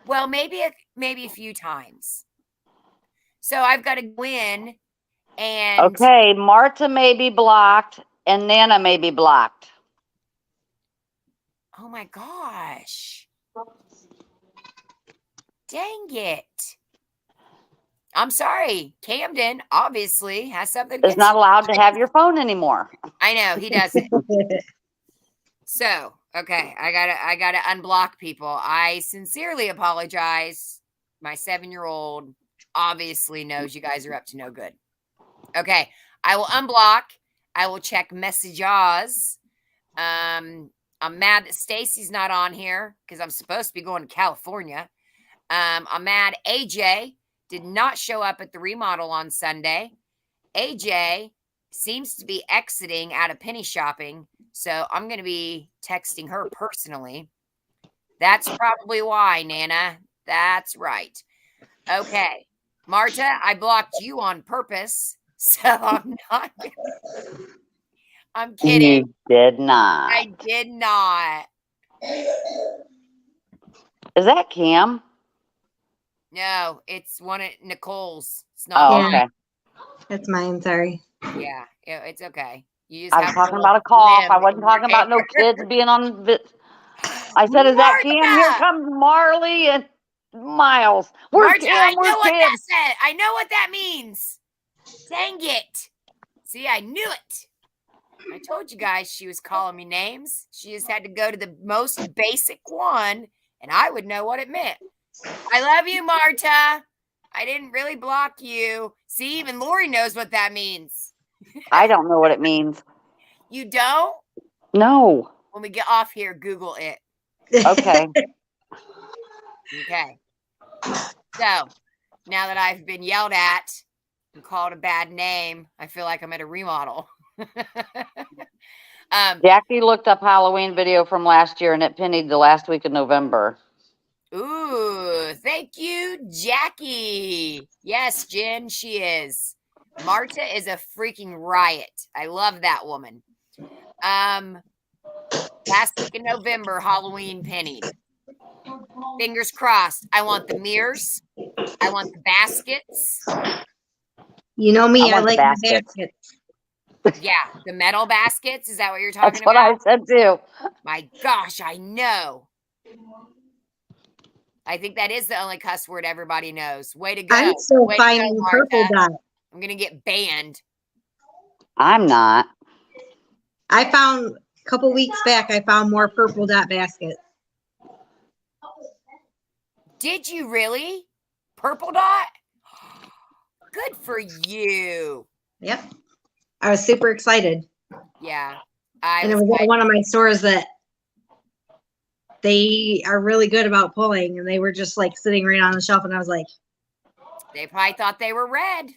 Well, maybe a few times. So I've got to go in and Okay, Marta may be blocked and Nana may be blocked. oh my gosh. Dang it. I'm sorry. Camden obviously has something Is against not you. allowed to have your phone anymore. I know he doesn't. So, okay, I gotta unblock people. I sincerely apologize. My 7-year-old obviously knows you guys are up to no good. Okay, I will unblock. I will check messages. I'm mad that Stacy's not on here because I'm supposed to be going to California. I'm mad AJ did not show up at the remodel on Sunday. AJ seems to be exiting out of penny shopping, so I'm going to be texting her personally. That's probably why, Nana. That's right. Okay. Marta, I blocked you on purpose, so I'm not. I'm kidding. You did not. I did not. Is that Cam? No, it's one of Nicole's. It's Oh, not. Yeah. okay. That's mine. Sorry. Yeah, it's okay. You just I was have talking little about a cough. limb I in wasn't your talking about no hair. kids being on. I said, "Is that Cam? Here Martha! comes Marley and Miles. Where's Marta, I Cam? know Where's what Cam?" that said. I know what that means. Dang it. See, I knew it. I told you guys she was calling me names. She just had to go to the most basic one, and I would know what it meant. I love you, Marta. I didn't really block you. See, even Lori knows what that means. I don't know what it means. You don't? No. When we get off here, Google it. Okay. Okay. So now that I've been yelled at and called a bad name, I feel like I'm at a remodel. Jackie looked up Halloween video from last year and it pennied the last week of November. Ooh, thank you, Jackie. Yes, Jen, she is. Marta is a freaking riot. I love that woman. Last week in November, Halloween pennied. Fingers crossed. I want the mirrors. I want the baskets. You know me. I I want the like my baskets. baskets. Yeah, the metal baskets. Is that what you're talking That's what about? I said too. My gosh, I know. I think that is the only cuss word everybody knows. Way to go. I'm still Way to go, finding purple Martha. dot. I'm going to get banned. I'm not. I found a couple weeks back. I found more purple dot baskets. Did you really? Purple dot? Good for you. Yep. I was super excited. Yeah. And it was at one of my stores that they are really good about pulling, and they were just like sitting right on the shelf, and I was like, They probably thought they were red.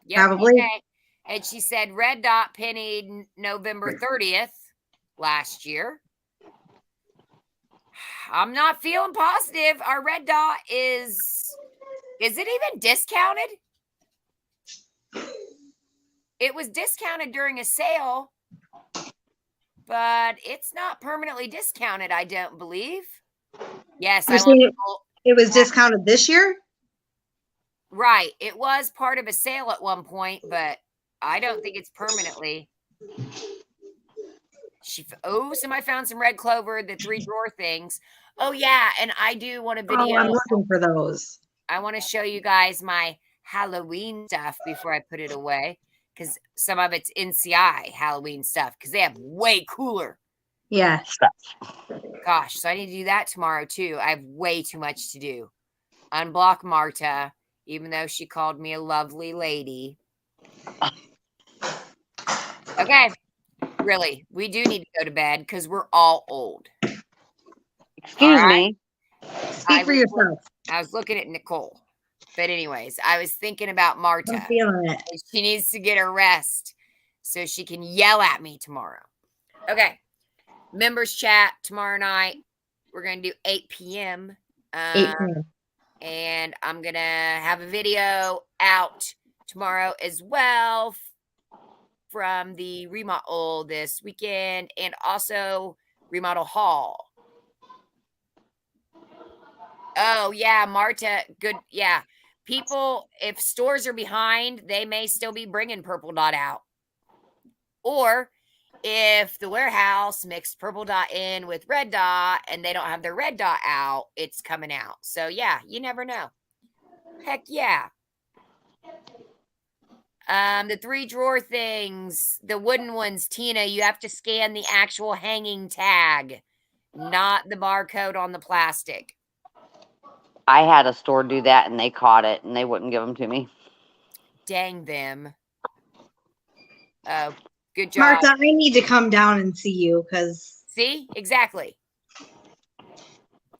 Yep, Probably. okay. And she said red dot pennied November 30th last year. I'm not feeling positive. Our red dot is it even discounted? It was discounted during a sale, but it's not permanently discounted, I don't believe. Yes, You're I want saying people. it was discounted this year? Right. It was part of a sale at one point, but I don't think it's permanently. Somebody found some red clover, the 3 drawer things. Oh, yeah. And I do want a video. Oh, I'm looking for those. I want to show you guys my Halloween stuff before I put it away, because some of it's NCI Halloween stuff, because they have way cooler. Yeah. Gosh, so I need to do that tomorrow too. I have way too much to do. Unblock Marta, even though she called me a lovely lady. Okay. Really, we do need to go to bed because we're all old. Excuse right. me. Speak for yourself. I was looking at Nicole. But anyways, I was thinking about Marta. I'm feeling it. She needs to get her rest so she can yell at me tomorrow. Okay. Members chat tomorrow night. We're going to do 8 p.m. 8 p.m. And I'm going to have a video out tomorrow as well from the remodel this weekend and also remodel haul. Oh, yeah, Marta. Good. Yeah. People, if stores are behind, they may still be bringing Purple Dot out. Or if the warehouse mixed Purple Dot in with Red Dot and they don't have their Red Dot out, it's coming out. So, yeah, you never know. Heck yeah. The 3 drawer things, the wooden ones, Tina, you have to scan the actual hanging tag, not the barcode on the plastic. I had a store do that and they caught it and they wouldn't give them to me. Dang them. Oh, good job. Martha, I need to come down and see you because. See? Exactly.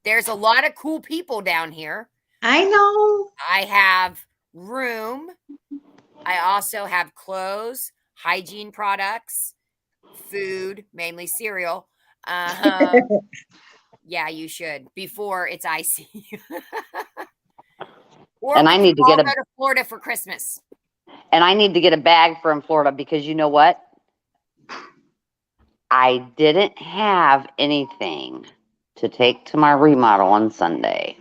There's a lot of cool people down here. I know. I have room. I also have clothes, hygiene products, food, mainly cereal. Yeah, you should before it's icy. Or And I need to get go to Florida for Christmas. And I need to get a bag from Florida because you know what? I didn't have anything to take to my remodel on Sunday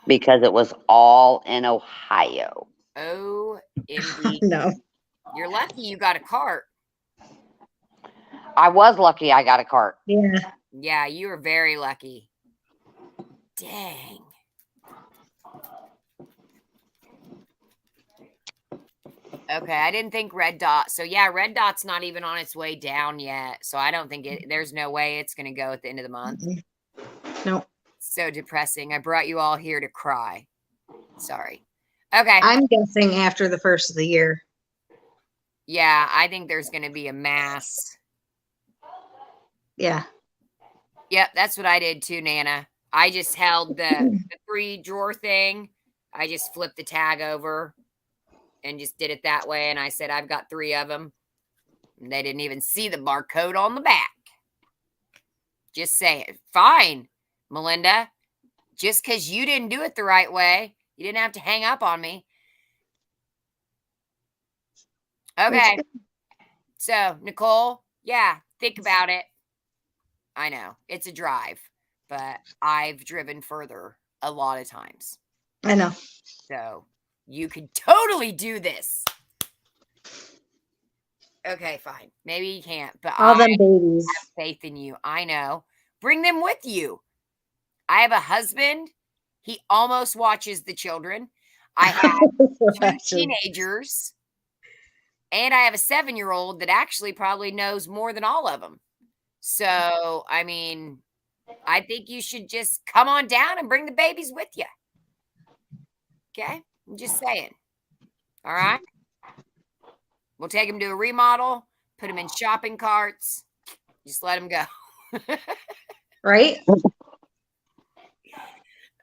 because it was all in Ohio. Oh, indeed. No. You're lucky you got a cart. I was lucky I got a cart. Yeah. Yeah, you were very lucky. Dang. Okay, I didn't think Red Dot. So yeah, Red Dot's not even on its way down yet. So I don't think there's no way it's going to go at the end of the month. Nope. So depressing. I brought you all here to cry. Sorry. Okay. I'm guessing after the first of the year. Yeah, I think there's going to be a mass. Yeah. Yep, that's what I did too, Nana. I just held the 3 drawer thing. I just flipped the tag over and just did it that way. And I said, I've got 3 of them. And they didn't even see the barcode on the back. Just saying. Fine, Melinda. Just because you didn't do it the right way, you didn't have to hang up on me. Okay. So, Nicole, yeah, think about it. I know it's a drive, but I've driven further a lot of times. I know. So you could totally do this. Okay, fine. Maybe you can't, but All them I babies. have faith in you. I know. Bring them with you. I have a husband. He almost watches the children. I have 2 teenagers. And I have a 7-year-old that actually probably knows more than all of them. So, I mean, I think you should just come on down and bring the babies with you. Okay? I'm just saying. All right? We'll take them to a remodel, put them in shopping carts, just let them go. Right?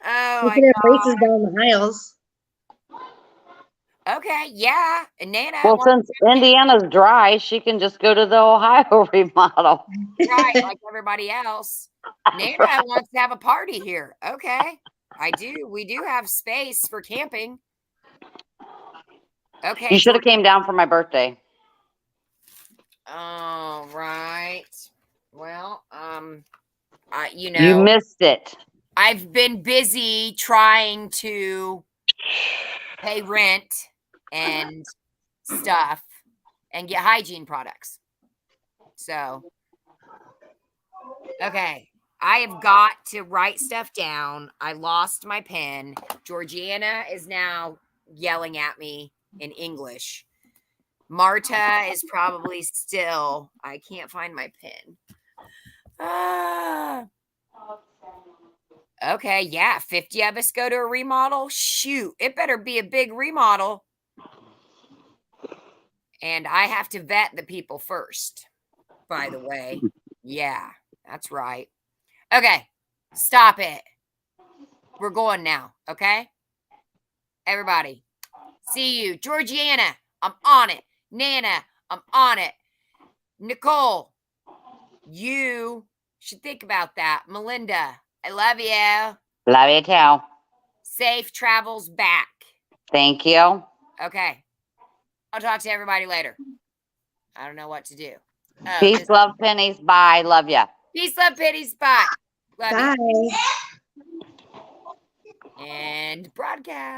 Oh, You my can have God. races down the aisles. Okay, yeah. And Nana. Well, since Indiana's dry, she can just go to the Ohio remodel. Right, like everybody else. Nana wants to have a party here. Okay. I do. We do have space for camping. Okay. You should have came down for my birthday. All right. Well, you You know, missed it. I've been busy trying to pay rent and stuff and get hygiene products. So, okay. I have got to write stuff down. I lost my pen. Georgiana is now yelling at me in English. Marta is probably still. I can't find my pen. Okay, yeah. 50 of us go to a remodel. Shoot, it better be a big remodel. And I have to vet the people first, by the way. Yeah, that's right. Okay. Stop it. We're going now, okay? Everybody. See you. Georgiana, I'm on it. Nana, I'm on it. Nicole, you should think about that. Melinda, I love you. Love you too. Safe travels back. Thank you. Okay. I'll talk to everybody later. I don't know what to do. Peace, love, pennies. Bye. Love ya. Peace, love, pities. Bye. Love Bye. you. And broadcast.